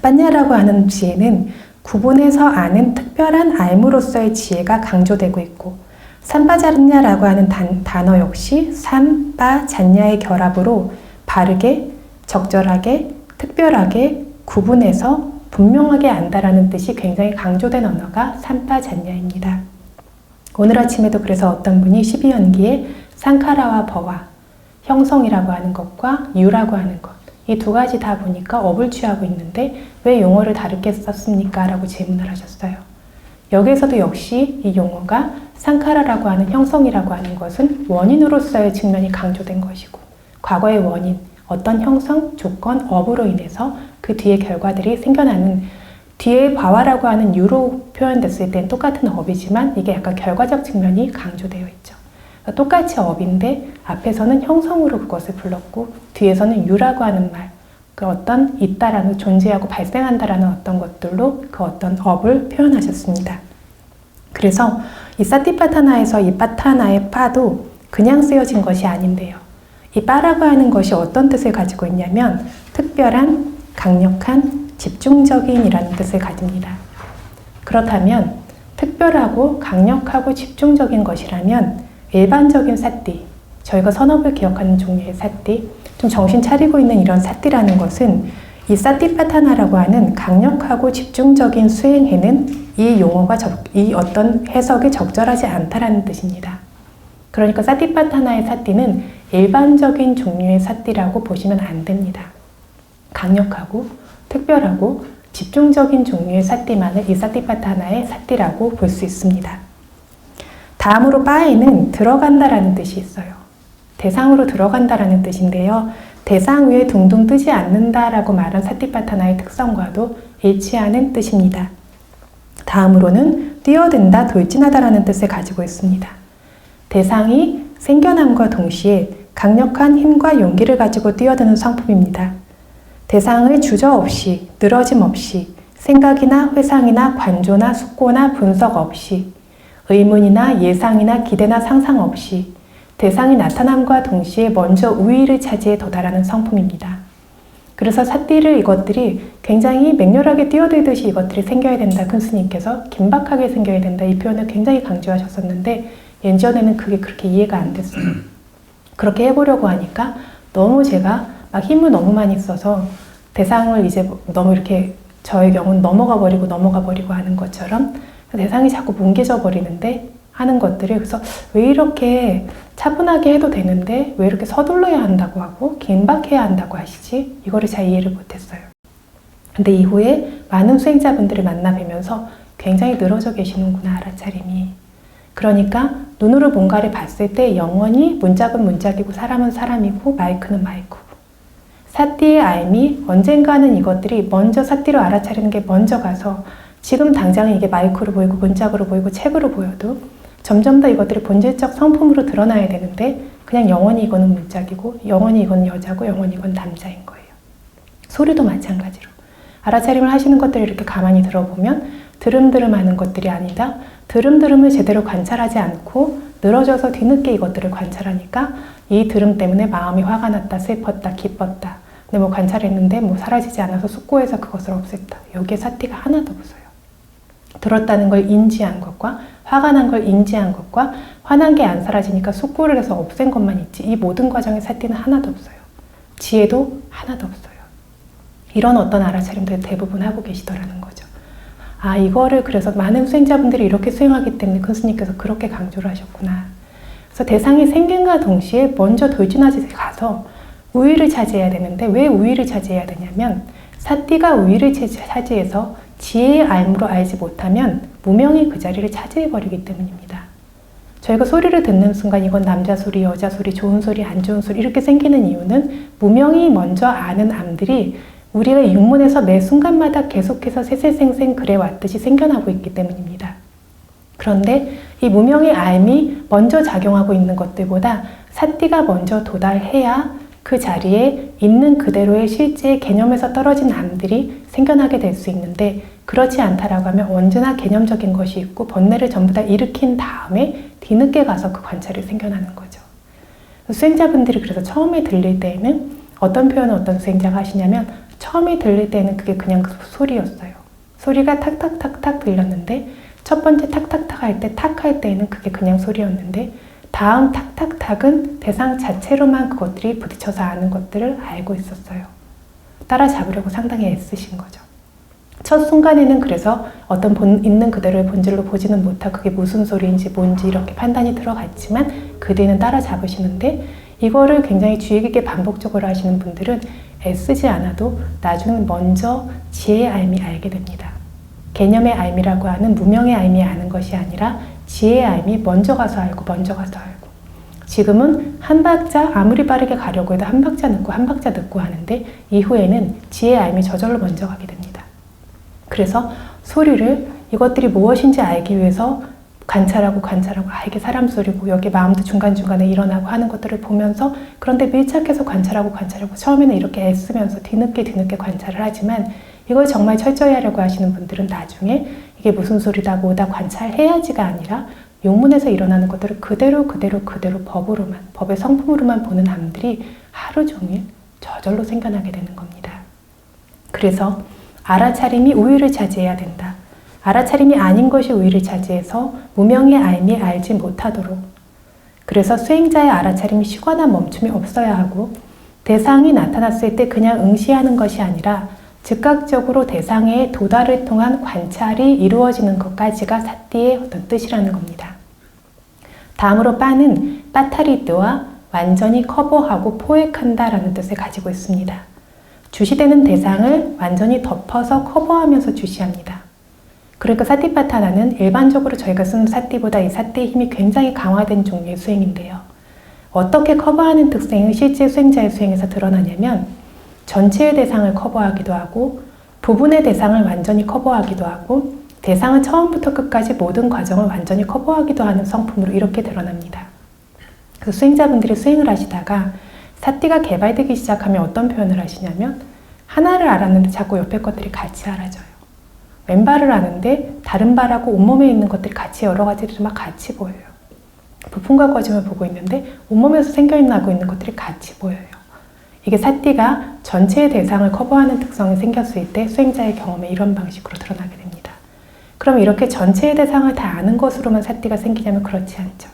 빠냐라고 하는 지혜는 구분해서 아는 특별한 알무로서의 지혜가 강조되고 있고 삼바잔냐라고 하는 단어 역시 삼바잔냐의 결합으로 바르게, 적절하게, 특별하게 구분해서 분명하게 안다라는 뜻이 굉장히 강조된 언어가 삼바잔냐입니다. 오늘 아침에도 그래서 어떤 분이 12연기에 상카라와 버와 형성이라고 하는 것과 유라고 하는 것 이 두 가지 다 보니까 업을 취하고 있는데 왜 용어를 다르게 썼습니까? 라고 질문을 하셨어요. 여기에서도 역시 이 용어가 상카라라고 하는 형성이라고 하는 것은 원인으로서의 측면이 강조된 것이고 과거의 원인, 어떤 형성, 조건, 업으로 인해서 그 뒤에 결과들이 생겨나는 뒤에 바와라고 하는 유로 표현됐을 땐 똑같은 업이지만 이게 약간 결과적 측면이 강조되어 있죠. 똑같이 업인데 앞에서는 형성으로 그것을 불렀고 뒤에서는 유라고 하는 말, 그 어떤 있다라는 존재하고 발생한다라는 어떤 것들로 그 어떤 업을 표현하셨습니다. 그래서 이 사티파타나에서 이 빠타나의 빠도 그냥 쓰여진 것이 아닌데요. 이 빠라고 하는 것이 어떤 뜻을 가지고 있냐면 특별한, 강력한, 집중적인 이라는 뜻을 가집니다. 그렇다면 특별하고 강력하고 집중적인 것이라면 일반적인 사띠, 저희가 선업을 기억하는 종류의 사띠, 좀 정신 차리고 있는 이런 사띠라는 것은 이 사티파타나라고 하는 강력하고 집중적인 수행에는 이 용어가 이 어떤 해석이 적절하지 않다라는 뜻입니다. 그러니까 사티파타나의 사띠는 일반적인 종류의 사띠라고 보시면 안 됩니다. 강력하고 특별하고 집중적인 종류의 사띠만을 이 사티파타나의 사띠라고 볼 수 있습니다. 다음으로 빠에는 들어간다라는 뜻이 있어요. 대상으로 들어간다라는 뜻인데요. 대상 위에 둥둥 뜨지 않는다라고 말한 사티파타나의 특성과도 일치하는 뜻입니다. 다음으로는 뛰어든다, 돌진하다라는 뜻을 가지고 있습니다. 대상이 생겨남과 동시에 강력한 힘과 용기를 가지고 뛰어드는 성품입니다. 대상을 주저없이, 늘어짐 없이, 생각이나 회상이나 관조나 숙고나 분석 없이, 의문이나 예상이나 기대나 상상 없이 대상이 나타남과 동시에 먼저 우위를 차지해 도달하는 성품입니다. 그래서 사띠를 이것들이 굉장히 맹렬하게 뛰어들듯이 이것들이 생겨야 된다. 큰 스님께서 긴박하게 생겨야 된다. 이 표현을 굉장히 강조하셨었는데 예전에는 그게 그렇게 이해가 안 됐어요. 그렇게 해보려고 하니까 너무 제가 막 힘을 너무 많이 써서 대상을 이제 너무 이렇게 저의 경우는 넘어가 버리고 하는 것처럼 대상이 자꾸 뭉개져 버리는데 하는 것들을 그래서 왜 이렇게 차분하게 해도 되는데 왜 이렇게 서둘러야 한다고 하고 긴박해야 한다고 하시지? 이거를 잘 이해를 못했어요. 근데 이후에 많은 수행자분들을 만나 뵈면서 굉장히 늘어져 계시는구나 알아차림이. 그러니까 눈으로 뭔가를 봤을 때 영원히 문짝은 문짝이고 사람은 사람이고 마이크는 마이크고 사띠의 알미 언젠가는 이것들이 먼저 사띠로 알아차리는 게 먼저 가서 지금 당장은 이게 마이크로 보이고 문짝으로 보이고 책으로 보여도 점점 더 이것들이 본질적 성품으로 드러나야 되는데 그냥 영원히 이거는 문짝이고 영원히 이건 여자고 영원히 이건 남자인 거예요. 소리도 마찬가지로 알아차림을 하시는 것들을 이렇게 가만히 들어보면 드름드름 하는 것들이 아니다. 드름드름을 제대로 관찰하지 않고 늘어져서 뒤늦게 이것들을 관찰하니까 이 드름 때문에 마음이 화가 났다, 슬펐다, 기뻤다. 근데 뭐 관찰했는데 뭐 사라지지 않아서 숙고해서 그것을 없앴다. 여기에 사띠가 하나도 없어요. 들었다는 걸 인지한 것과 화가 난 걸 인지한 것과 화난 게 안 사라지니까 숙고를 해서 없앤 것만 있지 이 모든 과정에 사띠는 하나도 없어요. 지혜도 하나도 없어요. 이런 어떤 알아차림들 대부분 하고 계시더라는 거죠. 아 이거를 그래서 많은 수행자분들이 이렇게 수행하기 때문에 큰 스님께서 그렇게 강조를 하셨구나. 그래서 대상이 생긴과 동시에 먼저 돌진하지 가서 우위를 차지해야 되는데 왜 우위를 차지해야 되냐면 사띠가 우위를 차지해서 지혜의 알무로 알지 못하면 무명이 그 자리를 차지해버리기 때문입니다. 저희가 소리를 듣는 순간 이건 남자 소리, 여자 소리, 좋은 소리, 안 좋은 소리 이렇게 생기는 이유는 무명이 먼저 아는 암들이 우리가 육문에서 매 순간마다 계속해서 세세생생 그래왔듯이 생겨나고 있기 때문입니다. 그런데 이 무명의 알미 먼저 작용하고 있는 것들보다 사띠가 먼저 도달해야 그 자리에 있는 그대로의 실제의 개념에서 떨어진 암들이 생겨나게 될 수 있는데 그렇지 않다라고 하면 언제나 개념적인 것이 있고 번뇌를 전부 다 일으킨 다음에 뒤늦게 가서 그 관찰이 생겨나는 거죠. 수행자분들이 그래서 처음에 들릴 때에는 어떤 표현을 어떤 수행자가 하시냐면 처음에 들릴 때는 그게 그냥 소리였어요. 소리가 탁탁탁탁 들렸는데 첫 번째 탁탁탁 할 때 탁 할 때에는 그게 그냥 소리였는데 다음 탁탁탁은 대상 자체로만 그것들이 부딪혀서 아는 것들을 알고 있었어요. 따라잡으려고 상당히 애쓰신 거죠. 첫 순간에는 그래서 어떤 있는 그대로의 본질로 보지는 못하고 그게 무슨 소리인지 뭔지 이렇게 판단이 들어갔지만 그 뒤는 따라잡으시는데 이거를 굉장히 주의 깊게 반복적으로 하시는 분들은 애쓰지 않아도 나중에 먼저 지혜의 알미 알게 됩니다. 개념의 알미라고 하는 무명의 알미 아는 것이 아니라 지혜의 알미 먼저 가서 알고 지금은 한 박자 아무리 빠르게 가려고 해도 한 박자 늦고 하는데 이후에는 지혜의 알미 저절로 먼저 가게 됩니다. 그래서 소리를 이것들이 무엇인지 알기 위해서 관찰하고 이게 사람 소리고 여기 마음도 중간중간에 일어나고 하는 것들을 보면서 그런데 밀착해서 관찰하고 처음에는 이렇게 애쓰면서 뒤늦게 관찰을 하지만 이걸 정말 철저히 하려고 하시는 분들은 나중에 이게 무슨 소리다 뭐다 관찰해야지가 아니라 용문에서 일어나는 것들을 그대로 법으로만 법의 성품으로만 보는 암들이 하루 종일 저절로 생겨나게 되는 겁니다. 그래서 알아차림이 우위를 차지해야 된다. 알아차림이 아닌 것이 우위를 차지해서 무명의 알미 알지 못하도록 그래서 수행자의 알아차림이 쉬거나 멈춤이 없어야 하고 대상이 나타났을 때 그냥 응시하는 것이 아니라 즉각적으로 대상의 도달을 통한 관찰이 이루어지는 것까지가 사띠의 어떤 뜻이라는 겁니다. 다음으로 빠는 빠타리뜨와 완전히 커버하고 포획한다라는 뜻을 가지고 있습니다. 주시되는 대상을 완전히 덮어서 커버하면서 주시합니다. 그러니까 사띠파타나는 일반적으로 저희가 쓰는 사띠보다 이 사띠의 힘이 굉장히 강화된 종류의 수행인데요. 어떻게 커버하는 특성이 실제 수행자의 수행에서 드러나냐면 전체의 대상을 커버하기도 하고 부분의 대상을 완전히 커버하기도 하고 대상은 처음부터 끝까지 모든 과정을 완전히 커버하기도 하는 성품으로 이렇게 드러납니다. 그래서 수행자분들이 수행을 하시다가 사띠가 개발되기 시작하면 어떤 표현을 하시냐면 하나를 알았는데 자꾸 옆에 것들이 같이 알아져요. 왼발을 아는데 다른 발하고 온몸에 있는 것들이 같이 여러 가지들이 막 같이 보여요. 부품과 꺼짐을 보고 있는데 온몸에서 생겨나고 있는 것들이 같이 보여요. 이게 사띠가 전체의 대상을 커버하는 특성이 생겼을 때 수행자의 경험에 이런 방식으로 드러나게 됩니다. 그럼 이렇게 전체의 대상을 다 아는 것으로만 사띠가 생기냐면 그렇지 않죠.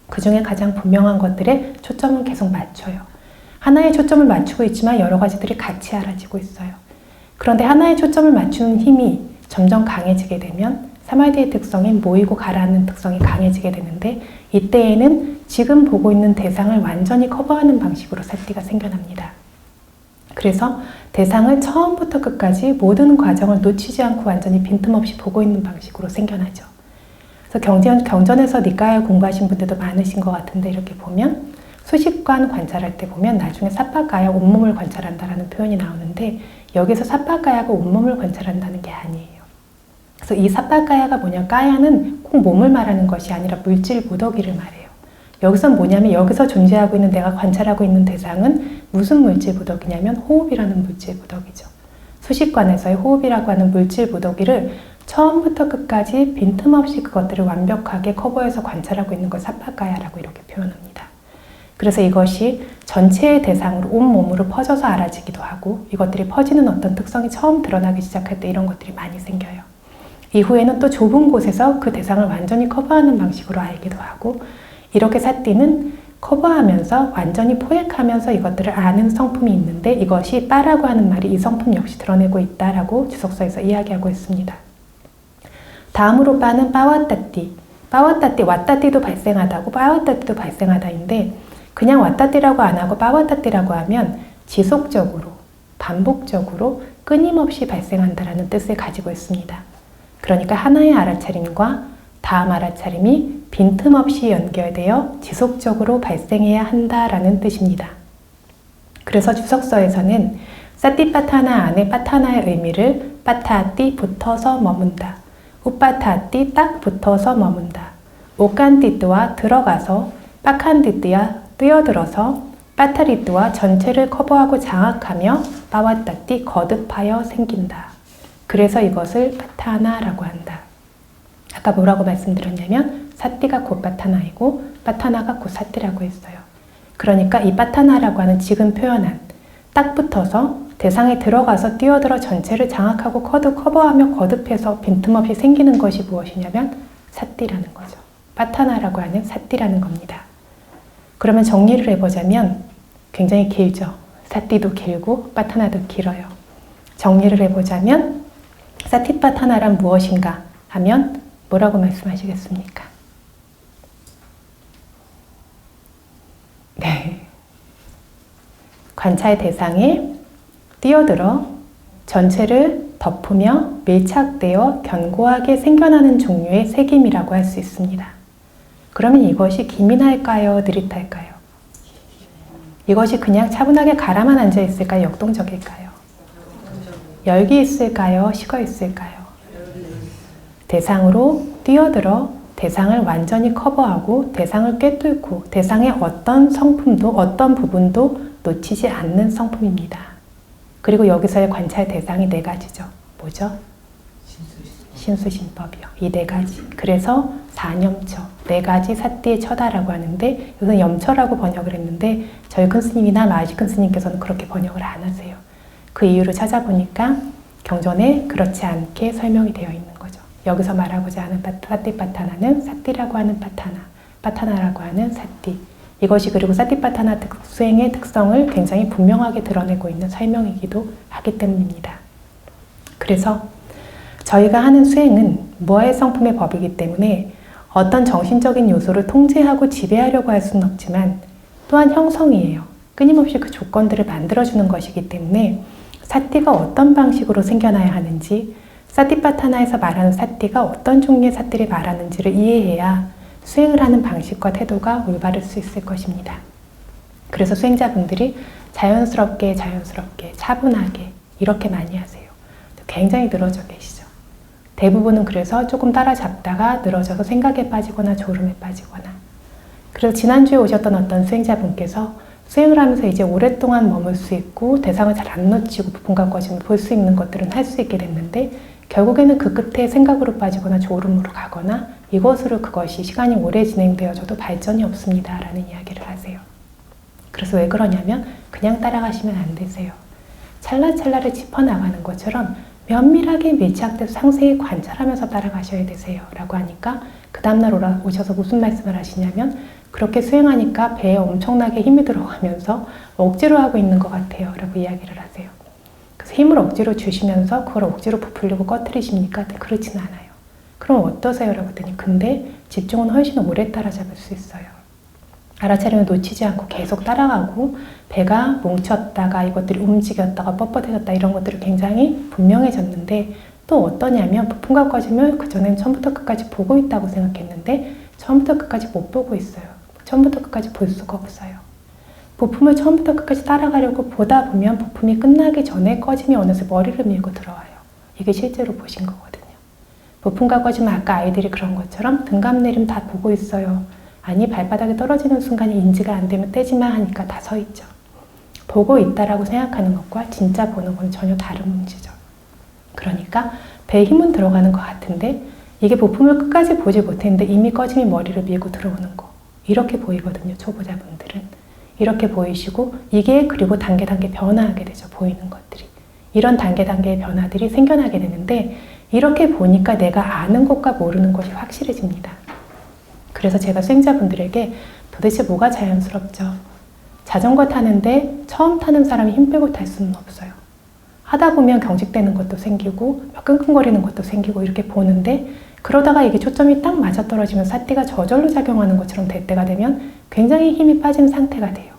그 중에 가장 분명한 것들에 초점은 계속 맞춰요. 하나에 초점을 맞추고 있지만 여러 가지들이 같이 알아지고 있어요. 그런데 하나에 초점을 맞추는 힘이 점점 강해지게 되면 사마디의 특성인 모이고 가라앉는 특성이 강해지게 되는데 이때에는 지금 보고 있는 대상을 완전히 커버하는 방식으로 사띠가 생겨납니다. 그래서 대상을 처음부터 끝까지 모든 과정을 놓치지 않고 완전히 빈틈없이 보고 있는 방식으로 생겨나죠. 그래서 경전에서 니까야 공부하신 분들도 많으신 것 같은데 이렇게 보면 수식관 관찰할 때 보면 나중에 사파가야 온몸을 관찰한다라는 표현이 나오는데 여기서 사파가야가 온몸을 관찰한다는 게 아니에요. 그래서 이 사파가야가 뭐냐, 가야는 꼭 몸을 말하는 것이 아니라 물질 무더기를 말해요. 여기선 뭐냐면 여기서 존재하고 있는 내가 관찰하고 있는 대상은 무슨 물질 무더기냐면 호흡이라는 물질 무더기죠. 수식관에서의 호흡이라고 하는 물질 무더기를 처음부터 끝까지 빈틈없이 그것들을 완벽하게 커버해서 관찰하고 있는 걸 사파가야라고 이렇게 표현합니다. 그래서 이것이 전체의 대상으로 온몸으로 퍼져서 알아지기도 하고 이것들이 퍼지는 어떤 특성이 처음 드러나기 시작할 때 이런 것들이 많이 생겨요. 이후에는 또 좁은 곳에서 그 대상을 완전히 커버하는 방식으로 알기도 하고 이렇게 사띠는 커버하면서 완전히 포획하면서 이것들을 아는 성품이 있는데 이것이 빠라고 하는 말이 이 성품 역시 드러내고 있다라고 주석서에서 이야기하고 있습니다. 다음으로 빠는 빠와따띠. 빠와따띠, 왔따띠도 발생하다고 빠와따띠도 발생하다인데 그냥 왔따띠라고 안 하고 빠와따띠라고 하면 지속적으로, 반복적으로, 끊임없이 발생한다라는 뜻을 가지고 있습니다. 그러니까 하나의 알아차림과 다음 알아차림이 빈틈없이 연결되어 지속적으로 발생해야 한다라는 뜻입니다. 그래서 주석서에서는 사띠파타나 안에 파타나의 의미를 파타띠 붙어서 머문다, 우파타띠 딱 붙어서 머문다, 오칸띠뜨와 들어가서, 파칸띠뜨야 뛰어들어서, 파타리뜨와 전체를 커버하고 장악하며 빠와따띠 거듭하여 생긴다. 그래서 이것을 파타나라고 한다. 아까 뭐라고 말씀드렸냐면 사띠가 곧 파타나이고 파타나가 곧 사띠라고 했어요. 그러니까 이 파타나라고 하는 지금 표현한 딱 붙어서 대상에 들어가서 뛰어들어 전체를 장악하고 커버하며 거듭해서 빈틈없이 생기는 것이 무엇이냐면 사띠라는 거죠. 파타나라고 하는 사띠라는 겁니다. 그러면 정리를 해보자면 굉장히 길죠. 사띠도 길고 파타나도 길어요. 정리를 해보자면 사티파타나란 무엇인가 하면 뭐라고 말씀하시겠습니까? 네. 관찰 대상에 뛰어들어 전체를 덮으며 밀착되어 견고하게 생겨나는 종류의 색임이라고 할 수 있습니다. 그러면 이것이 기민할까요? 느릿할까요? 이것이 그냥 차분하게 가라만 앉아 있을까요? 역동적일까요? 열기 있을까요? 식어 있을까요? 대상으로 뛰어들어 대상을 완전히 커버하고 대상을 꿰뚫고 대상의 어떤 성품도 어떤 부분도 놓치지 않는 성품입니다. 그리고 여기서의 관찰 대상이 네 가지죠. 뭐죠? 신수신법이요. 이 네 가지. 그래서 사념처, 네 가지 사띠의 처다라고 하는데 이것은 염처라고 번역을 했는데 저희 큰 스님이나 마하시 큰 스님께서는 그렇게 번역을 안 하세요. 그 이유를 찾아보니까 경전에 그렇지 않게 설명이 되어 있는 거죠. 여기서 말하고자 하는 사띠파타나는 사띠라고 하는 파타나, 파타나라고 하는 사띠. 이것이 그리고 사띠파타나 수행의 특성을 굉장히 분명하게 드러내고 있는 설명이기도 하기 때문입니다. 그래서 저희가 하는 수행은 무아의 성품의 법이기 때문에 어떤 정신적인 요소를 통제하고 지배하려고 할 수는 없지만 또한 형성이에요. 끊임없이 그 조건들을 만들어주는 것이기 때문에 사띠가 어떤 방식으로 생겨나야 하는지, 사띠파타나에서 말하는 사띠가 어떤 종류의 사띠를 말하는지를 이해해야 수행을 하는 방식과 태도가 올바를 수 있을 것입니다. 그래서 수행자분들이 자연스럽게 차분하게 이렇게 많이 하세요. 굉장히 늘어져 계시죠. 대부분은 그래서 조금 따라잡다가 늘어져서 생각에 빠지거나 졸음에 빠지거나 그래서 지난주에 오셨던 어떤 수행자분께서 수행을 하면서 이제 오랫동안 머물 수 있고 대상을 잘 안 놓치고 부품과 꺼짐을 볼 수 있는 것들은 할 수 있게 됐는데 결국에는 그 끝에 생각으로 빠지거나 졸음으로 가거나 이것으로 그것이 시간이 오래 진행되어져도 발전이 없습니다 라는 이야기를 하세요. 그래서 왜 그러냐면 그냥 따라가시면 안 되세요. 찰나찰나를 짚어나가는 것처럼 면밀하게 밀착돼서 상세히 관찰하면서 따라가셔야 되세요 라고 하니까 그 다음날 오셔서 무슨 말씀을 하시냐면 그렇게 수행하니까 배에 엄청나게 힘이 들어가면서 억지로 하고 있는 것 같아요 라고 이야기를 하세요. 그래서 힘을 억지로 주시면서 그걸 억지로 부풀리고 꺼트리십니까? 네, 그렇진 않아요. 그럼 어떠세요? 라고 했더니 근데 집중은 훨씬 오래 따라잡을 수 있어요. 알아차림을 놓치지 않고 계속 따라가고 배가 뭉쳤다가 이것들이 움직였다가 뻣뻣해졌다 이런 것들이 굉장히 분명해졌는데 또 어떠냐면 부품과 꺼짐을 그전엔 처음부터 끝까지 보고 있다고 생각했는데 처음부터 끝까지 못 보고 있어요. 처음부터 끝까지 볼 수가 없어요. 부품을 처음부터 끝까지 따라가려고 보다 보면 부품이 끝나기 전에 꺼짐이 어느새 머리를 밀고 들어와요. 이게 실제로 보신 거거든요. 부품과 꺼짐은 아까 아이들이 그런 것처럼 등감 내림 다 보고 있어요. 아니 발바닥에 떨어지는 순간에 인지가 안 되면 떼지마 하니까 다 서 있죠. 보고 있다라고 생각하는 것과 진짜 보는 건 전혀 다른 문제죠. 그러니까 배에 힘은 들어가는 것 같은데 이게 부품을 끝까지 보지 못했는데 이미 꺼짐이 머리를 밀고 들어오는 거. 이렇게 보이거든요. 초보자분들은. 이렇게 보이시고 이게 그리고 단계 변화하게 되죠. 보이는 것들이. 이런 단계의 변화들이 생겨나게 되는데 이렇게 보니까 내가 아는 것과 모르는 것이 확실해집니다. 그래서 제가 수행자분들에게 도대체 뭐가 자연스럽죠? 자전거 타는데 처음 타는 사람이 힘 빼고 탈 수는 없어요. 하다 보면 경직되는 것도 생기고 끙끙거리는 것도 생기고 이렇게 보는데 그러다가 이게 초점이 딱 맞아떨어지면 사띠가 저절로 작용하는 것처럼 될 때가 되면 굉장히 힘이 빠진 상태가 돼요.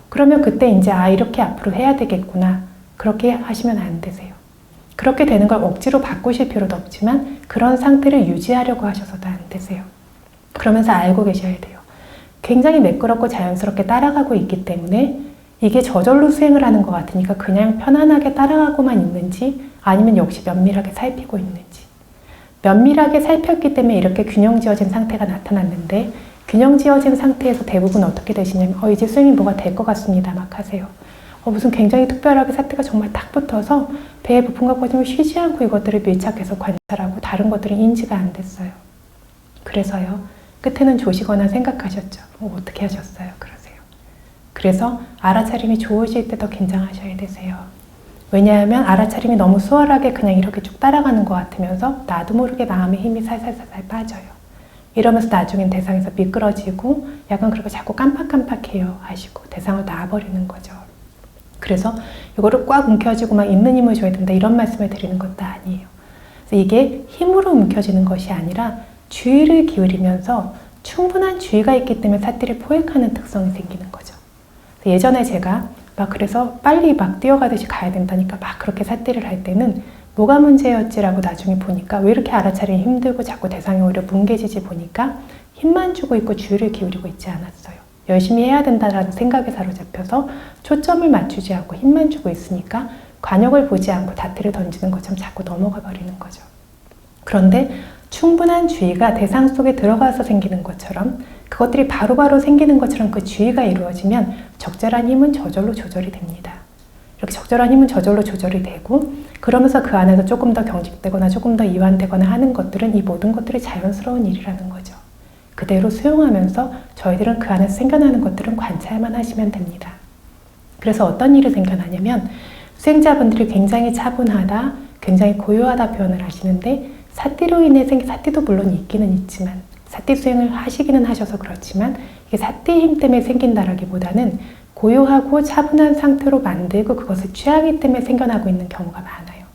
그러면 그때 이제 이렇게 앞으로 해야 되겠구나. 그렇게 하시면 안 되세요. 그렇게 되는 걸 억지로 바꾸실 필요도 없지만 그런 상태를 유지하려고 하셔서도 안 되세요. 그러면서 알고 계셔야 돼요. 굉장히 매끄럽고 자연스럽게 따라가고 있기 때문에 이게 저절로 수행을 하는 것 같으니까 그냥 편안하게 따라가고만 있는지 아니면 역시 면밀하게 살피고 있는지. 면밀하게 살폈기 때문에 이렇게 균형 지어진 상태가 나타났는데 균형 지어진 상태에서 대부분 어떻게 되시냐면 이제 수행이 뭐가 될 것 같습니다 막 하세요. 무슨 굉장히 특별하게 사태가 정말 딱 붙어서 배에 부품과 꺼짐을 쉬지 않고 이것들을 밀착해서 관찰하고 다른 것들은 인지가 안 됐어요. 그래서요. 끝에는 조시거나 생각하셨죠. 어떻게 하셨어요? 그러세요. 그래서 알아차림이 좋으실 때 더 긴장하셔야 되세요. 왜냐하면 알아차림이 너무 수월하게 그냥 이렇게 쭉 따라가는 것 같으면서 나도 모르게 마음의 힘이 살살살살 빠져요. 이러면서 나중엔 대상에서 미끄러지고 약간 그렇게 자꾸 깜빡깜빡해요 하시고 대상을 놔버리는 거죠. 그래서 이거를 꽉 움켜쥐고 막 있는 힘을 줘야 된다 이런 말씀을 드리는 것도 아니에요. 그래서 이게 힘으로 움켜쥐는 것이 아니라 주의를 기울이면서 충분한 주의가 있기 때문에 사띠를 포획하는 특성이 생기는 거죠. 예전에 제가 그래서 빨리 막 뛰어가듯이 가야 된다니까 막 그렇게 사띠를 할 때는 뭐가 문제였지라고 나중에 보니까 왜 이렇게 알아차리기 힘들고 자꾸 대상이 오히려 뭉개지지 보니까 힘만 주고 있고 주의를 기울이고 있지 않았어요. 열심히 해야 된다라는 생각에 사로잡혀서 초점을 맞추지 않고 힘만 주고 있으니까 관역을 보지 않고 다트를 던지는 것처럼 자꾸 넘어가 버리는 거죠. 그런데 충분한 주의가 대상 속에 들어가서 생기는 것처럼 그것들이 바로바로 생기는 것처럼 그 주의가 이루어지면 적절한 힘은 저절로 조절이 됩니다. 이렇게 적절한 힘은 저절로 조절이 되고 그러면서 그 안에서 조금 더 경직되거나 조금 더 이완되거나 하는 것들은 이 모든 것들이 자연스러운 일이라는 거죠. 그대로 수용하면서 저희들은 그 안에서 생겨나는 것들은 관찰만 하시면 됩니다. 그래서 어떤 일이 생겨나냐면 수행자분들이 굉장히 차분하다, 굉장히 고요하다 표현을 하시는데 사띠로 인해 생긴 사띠도 물론 있기는 있지만 사띠 수행을 하시기는 하셔서 그렇지만 이게 사띠 힘 때문에 생긴다라기보다는 고요하고 차분한 상태로 만들고 그것을 취하기 때문에 생겨나고 있는 경우가 많아요.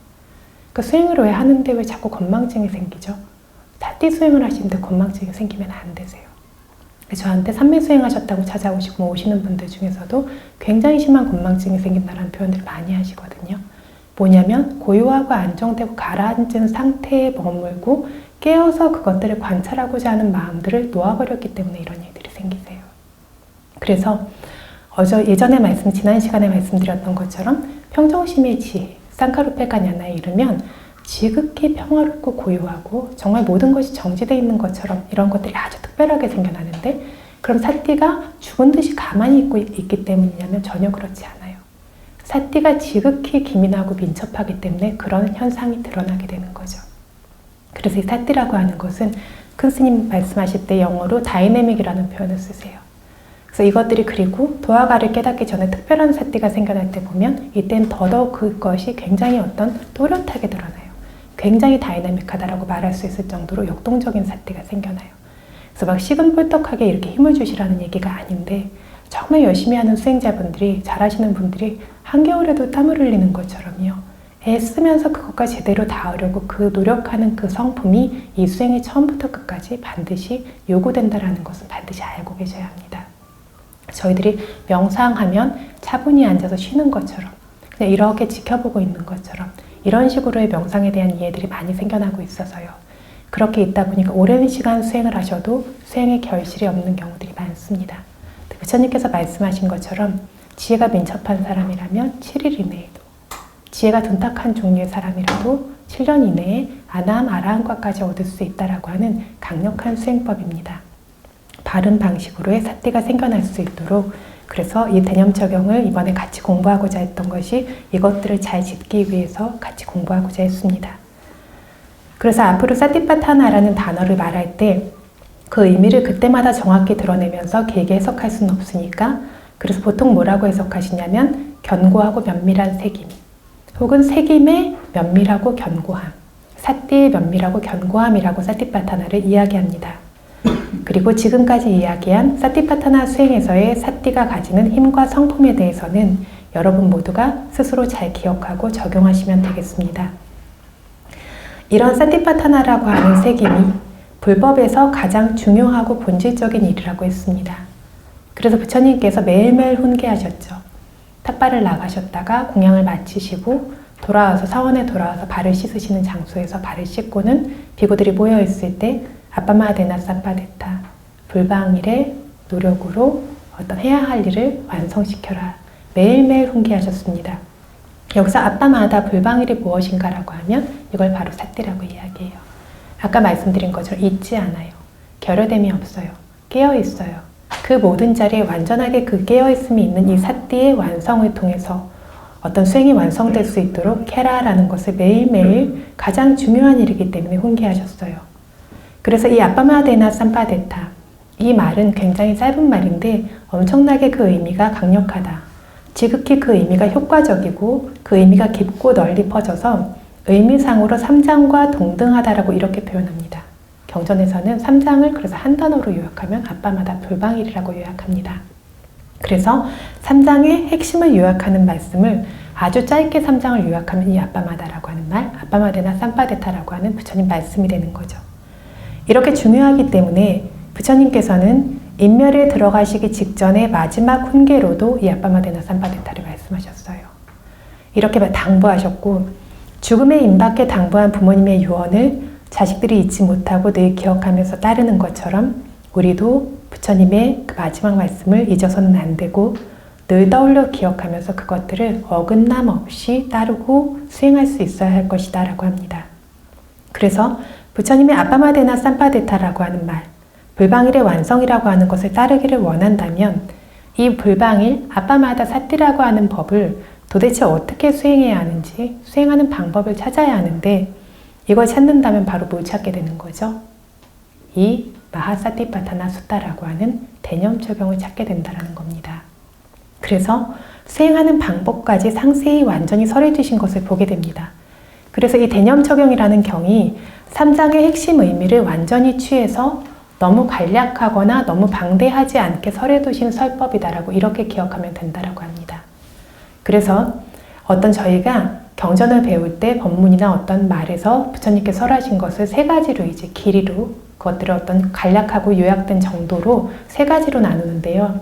그 수행을 왜 하는데 왜 자꾸 건망증이 생기죠? 사띠 수행을 하시는데 건망증이 생기면 안 되세요. 저한테 삼매 수행하셨다고 찾아오시고 오시는 분들 중에서도 굉장히 심한 건망증이 생긴다는 표현들을 많이 하시거든요. 뭐냐면 고요하고 안정되고 가라앉은 상태에 머물고 깨어서 그것들을 관찰하고자 하는 마음들을 놓아버렸기 때문에 이런 일들이 생기세요. 그래서 예전에 지난 시간에 말씀드렸던 것처럼 평정심의 지혜, 쌍카루페가냐나에 이르면 지극히 평화롭고 고요하고 정말 모든 것이 정지되어 있는 것처럼 이런 것들이 아주 특별하게 생겨나는데 그럼 사띠가 죽은 듯이 가만히 있기 때문이냐면 전혀 그렇지 않아요. 사띠가 지극히 기민하고 민첩하기 때문에 그런 현상이 드러나게 되는 거죠. 그래서 이 사띠라고 하는 것은 큰 스님 말씀하실 때 영어로 다이내믹이라는 표현을 쓰세요. 그래서 이것들이 그리고 도화가를 깨닫기 전에 특별한 사띠가 생겨날 때 보면 이때는 더더욱 그것이 굉장히 어떤 또렷하게 드러나요. 굉장히 다이내믹하다라고 말할 수 있을 정도로 역동적인 사띠가 생겨나요. 그래서 막 시근벌떡하게 이렇게 힘을 주시라는 얘기가 아닌데 정말 열심히 하는 수행자분들이 잘하시는 분들이 한겨울에도 땀을 흘리는 것처럼요. 애쓰면서 그것까지 제대로 닿으려고 그 노력하는 그 성품이 이 수행의 처음부터 끝까지 반드시 요구된다라는 것은 반드시 알고 계셔야 합니다. 저희들이 명상하면 차분히 앉아서 쉬는 것처럼 그냥 이렇게 지켜보고 있는 것처럼 이런 식으로의 명상에 대한 이해들이 많이 생겨나고 있어서요. 그렇게 있다 보니까 오랜 시간 수행을 하셔도 수행의 결실이 없는 경우들이 많습니다. 부처님께서 말씀하신 것처럼 지혜가 민첩한 사람이라면 7일 이내에도 지혜가 둔탁한 종류의 사람이라도 7년 이내에 아나함, 아라함과까지 얻을 수 있다라고 하는 강력한 수행법입니다. 바른 방식으로의 사띠가 생겨날 수 있도록 그래서 이 대념적용을 이번에 같이 공부하고자 했던 것이 이것들을 잘 짚기 위해서 같이 공부하고자 했습니다. 그래서 앞으로 사띠파타나라는 단어를 말할 때 그 의미를 그때마다 정확히 드러내면서 길게 해석할 수는 없으니까 그래서 보통 뭐라고 해석하시냐면 견고하고 면밀한 새김 혹은 새김의 면밀하고 견고함 사띠의 면밀하고 견고함이라고 사띠파타나를 이야기합니다. 그리고 지금까지 이야기한 사띠파타나 수행에서의 사띠가 가지는 힘과 성품에 대해서는 여러분 모두가 스스로 잘 기억하고 적용하시면 되겠습니다. 이런 사띠파타나라고 하는 새김이 불법에서 가장 중요하고 본질적인 일이라고 했습니다. 그래서 부처님께서 매일매일 훈계하셨죠. 탁발을 나가셨다가 공양을 마치시고 돌아와서 사원에 돌아와서 발을 씻으시는 장소에서 발을 씻고는 비구들이 모여있을 때 아빠마데나 삼파데타 불방일의 노력으로 어떤 해야 할 일을 완성시켜라. 매일매일 훈계하셨습니다. 여기서 아빠마다 불방일이 무엇인가라고 하면 이걸 바로 사띠라고 이야기해요. 아까 말씀드린 것처럼 잊지 않아요. 결여됨이 없어요. 깨어있어요. 그 모든 자리에 완전하게 그 깨어있음이 있는 이 사띠의 완성을 통해서 어떤 수행이 완성될 수 있도록 캐라라는 것을 매일매일 가장 중요한 일이기 때문에 훈계하셨어요. 그래서 이 아빠마데나 삼파데타 이 말은 굉장히 짧은 말인데 엄청나게 그 의미가 강력하다. 지극히 그 의미가 효과적이고 그 의미가 깊고 널리 퍼져서 의미상으로 삼장과 동등하다라고 이렇게 표현합니다. 경전에서는 삼장을 그래서 한 단어로 요약하면 아빠마다 불방일이라고 요약합니다. 그래서 삼장의 핵심을 요약하는 말씀을 아주 짧게 삼장을 요약하면 이 아빠마다라고 하는 말, 아빠마데나 삼파데타라고 하는 부처님 말씀이 되는 거죠. 이렇게 중요하기 때문에 부처님께서는 인멸에 들어가시기 직전에 마지막 훈계로도 이 아빠마데나 삼파데타를 말씀하셨어요. 이렇게 당부하셨고 죽음에 임박해 당부한 부모님의 유언을 자식들이 잊지 못하고 늘 기억하면서 따르는 것처럼 우리도 부처님의 그 마지막 말씀을 잊어서는 안 되고 늘 떠올려 기억하면서 그것들을 어긋남 없이 따르고 수행할 수 있어야 할 것이다 라고 합니다. 그래서 부처님의 아빠마데나 삼파데타라고 하는 말, 불방일의 완성이라고 하는 것을 따르기를 원한다면 이 불방일, 아빠마다 사띠라고 하는 법을 도대체 어떻게 수행해야 하는지 수행하는 방법을 찾아야 하는데 이걸 찾는다면 바로 뭘 찾게 되는 거죠? 이 마하사티파타나 수타라고 하는 대념 적용을 찾게 된다는 겁니다. 그래서 수행하는 방법까지 상세히 완전히 설해 주신 것을 보게 됩니다. 그래서 이 대념 적용이라는 경이 3장의 핵심 의미를 완전히 취해서 너무 간략하거나 너무 방대하지 않게 설해 두신 설법이다라고 이렇게 기억하면 된다라고 합니다. 그래서 어떤 저희가 경전을 배울 때 법문이나 어떤 말에서 부처님께서 설하신 것을 세 가지로 이제 길이로 그것들을 어떤 간략하고 요약된 정도로 세 가지로 나누는데요.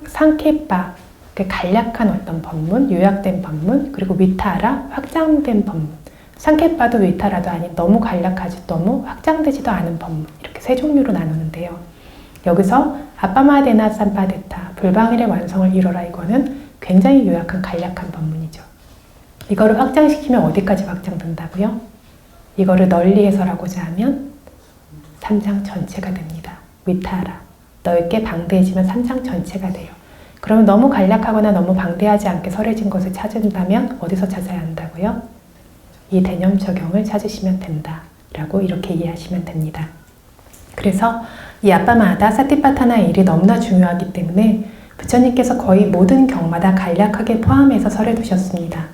상케파, 간략한 어떤 법문, 요약된 법문, 그리고 위타라, 확장된 법문. 상케파도 위타라도 아닌 너무 간략하지 너무 확장되지도 않은 법문. 이렇게 세 종류로 나누는데요. 여기서 아빠마데나 삼파데타, 불방일의 완성을 이뤄라 이거는 굉장히 요약한 간략한 법문이죠. 이거를 확장시키면 어디까지 확장된다고요? 이거를 널리 해설하고자 하면 3장 전체가 됩니다. 위타라. 넓게 방대해지면 3장 전체가 돼요. 그러면 너무 간략하거나 너무 방대하지 않게 설해진 것을 찾는다면 어디서 찾아야 한다고요? 이 대념적용을 찾으시면 된다라고 이렇게 이해하시면 됩니다. 그래서 이 아빠마다 사티파타나의 일이 너무나 중요하기 때문에 부처님께서 거의 모든 경마다 간략하게 포함해서 설해 두셨습니다.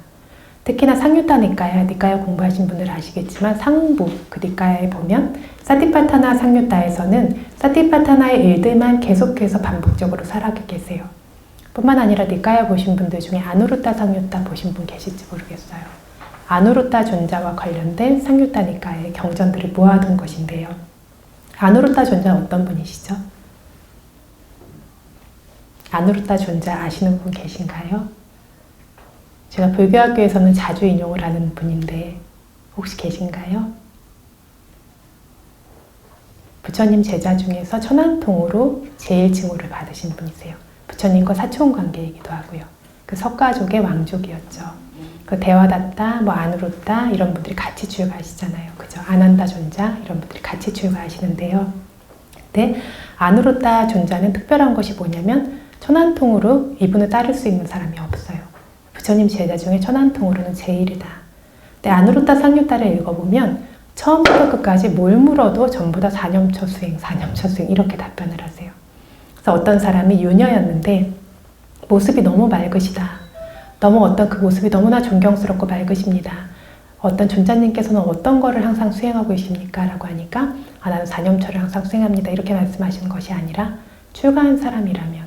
특히나 상유타 니까야 공부하신 분들 아시겠지만 상부 그 니까야에 보면 사티파타나 상유타에서는 사티파타나의 일들만 계속해서 반복적으로 설하게 계세요. 뿐만 아니라 니까야 보신 분들 중에 아누루타 상유타 보신 분 계실지 모르겠어요. 아누루타 존자와 관련된 상유타 니까야의 경전들을 모아둔 것인데요. 아누루타 존자는 어떤 분이시죠? 아누루타 존자 아시는 분 계신가요? 제가 불교학교에서는 자주 인용을 하는 분인데 혹시 계신가요? 부처님 제자 중에서 천안통으로 제일 징후를 받으신 분이세요. 부처님과 사촌 관계이기도 하고요. 그 석가족의 왕족이었죠. 그 대화다tta, 아누루타 이런 분들이 같이 출가하시잖아요. 그죠? 아난다 존자 이런 분들이 같이 출가하시는데요. 근데 아누루타 존자는 특별한 것이 뭐냐면 천안통으로 이분을 따를 수 있는 사람이 없어요. 부처님 제자 중에 천안통으로는 제일이다. 근데 아누루타 상유타를 읽어보면 처음부터 끝까지 뭘 물어도 전부 다 사념처 수행 이렇게 답변을 하세요. 그래서 어떤 사람이 유녀였는데 모습이 너무 맑으시다. 너무 어떤 그 모습이 너무나 존경스럽고 맑으십니다. 어떤 존자님께서는 어떤 거를 항상 수행하고 계십니까? 라고 하니까 나는 사념처를 항상 수행합니다. 이렇게 말씀하시는 것이 아니라 출가한 사람이라면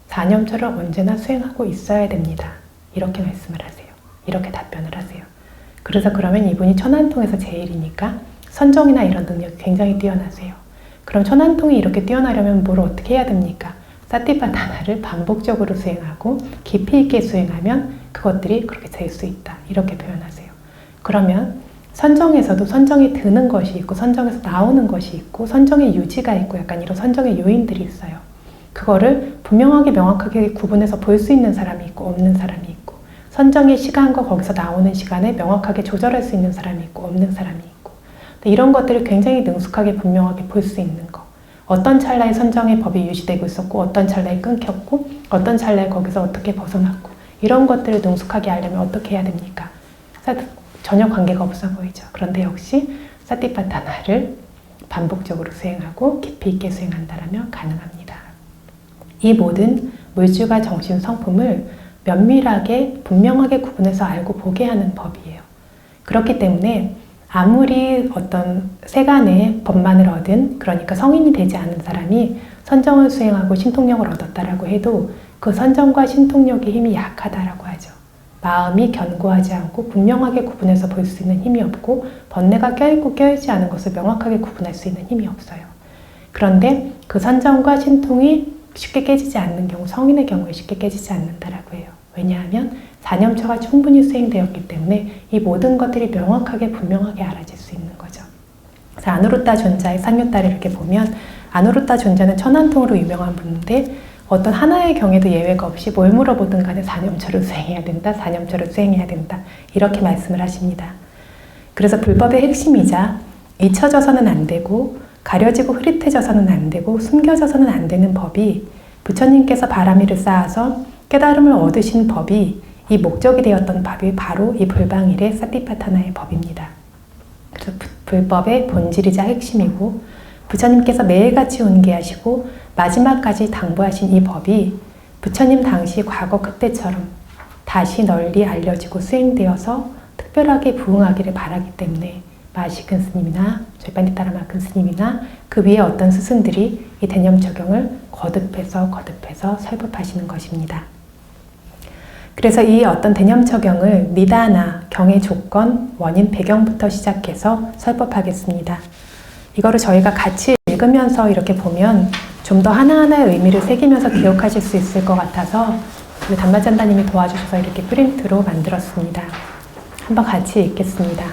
사념처를 언제나 수행하고 있어야 됩니다. 이렇게 말씀을 하세요. 이렇게 답변을 하세요. 그래서 그러면 이분이 천안통에서 제일이니까 선정이나 이런 능력이 굉장히 뛰어나세요. 그럼 천안통이 이렇게 뛰어나려면 뭘 어떻게 해야 됩니까? 사티파타나를 반복적으로 수행하고 깊이 있게 수행하면 그것들이 그렇게 될 수 있다. 이렇게 표현하세요. 그러면 선정에서도 선정이 드는 것이 있고 선정에서 나오는 것이 있고 선정의 유지가 있고 약간 이런 선정의 요인들이 있어요. 그거를 분명하게 명확하게 구분해서 볼 수 있는 사람이 있고 없는 사람이 있고 선정의 시간과 거기서 나오는 시간에 명확하게 조절할 수 있는 사람이 있고 없는 사람이 있고 이런 것들을 굉장히 능숙하게 분명하게 볼 수 있는 거. 어떤 찰나에 선정의 법이 유지되고 있었고 어떤 찰나에 끊겼고 어떤 찰나에 거기서 어떻게 벗어났고 이런 것들을 능숙하게 알려면 어떻게 해야 됩니까? 전혀 관계가 없어 보이죠. 그런데 역시 사티파타나를 반복적으로 수행하고 깊이 있게 수행한다면 가능합니다. 이 모든 물질과 정신 성품을 면밀하게 분명하게 구분해서 알고 보게 하는 법이에요. 그렇기 때문에 아무리 어떤 세간의 법만을 얻은 그러니까 성인이 되지 않은 사람이 선정을 수행하고 신통력을 얻었다라고 해도 그 선정과 신통력의 힘이 약하다라고 하죠. 마음이 견고하지 않고 분명하게 구분해서 볼 수 있는 힘이 없고 번뇌가 껴있고 껴있지 않은 것을 명확하게 구분할 수 있는 힘이 없어요. 그런데 그 선정과 신통이 쉽게 깨지지 않는 경우 성인의 경우에 쉽게 깨지지 않는다라고 해요. 왜냐하면 사념처가 충분히 수행되었기 때문에 이 모든 것들이 명확하게 분명하게 알아질 수 있는 거죠. 그래서 아누루타 존자의 상유타를 이렇게 보면 아누루타 존자는 천안통으로 유명한 분인데 어떤 하나의 경에도 예외가 없이 뭘 물어보든 간에 사념처를 수행해야 된다, 사념처를 수행해야 된다 이렇게 말씀을 하십니다. 그래서 불법의 핵심이자 잊혀져서는 안 되고 가려지고 흐릿해져서는 안 되고 숨겨져서는 안 되는 법이 부처님께서 바라미를 쌓아서 깨달음을 얻으신 법이 이 목적이 되었던 법이 바로 이 불방일의 사티파타나의 법입니다. 그래서 불법의 본질이자 핵심이고 부처님께서 매일같이 운계하시고 마지막까지 당부하신 이 법이 부처님 당시 과거 그때처럼 다시 널리 알려지고 수행되어서 특별하게 부응하기를 바라기 때문에 마시 큰 스님이나 절반디타라마 큰 스님이나 그 위에 어떤 스승들이 이 대념 적용을 거듭해서 설법하시는 것입니다. 그래서 이 어떤 대념 적용을 니다나, 경의 조건, 원인, 배경부터 시작해서 설법하겠습니다. 이거를 저희가 같이 읽으면서 이렇게 보면 좀 더 하나하나의 의미를 새기면서 기억하실 수 있을 것 같아서 우리 담마잔다님이 도와주셔서 이렇게 프린트로 만들었습니다. 한번 같이 읽겠습니다.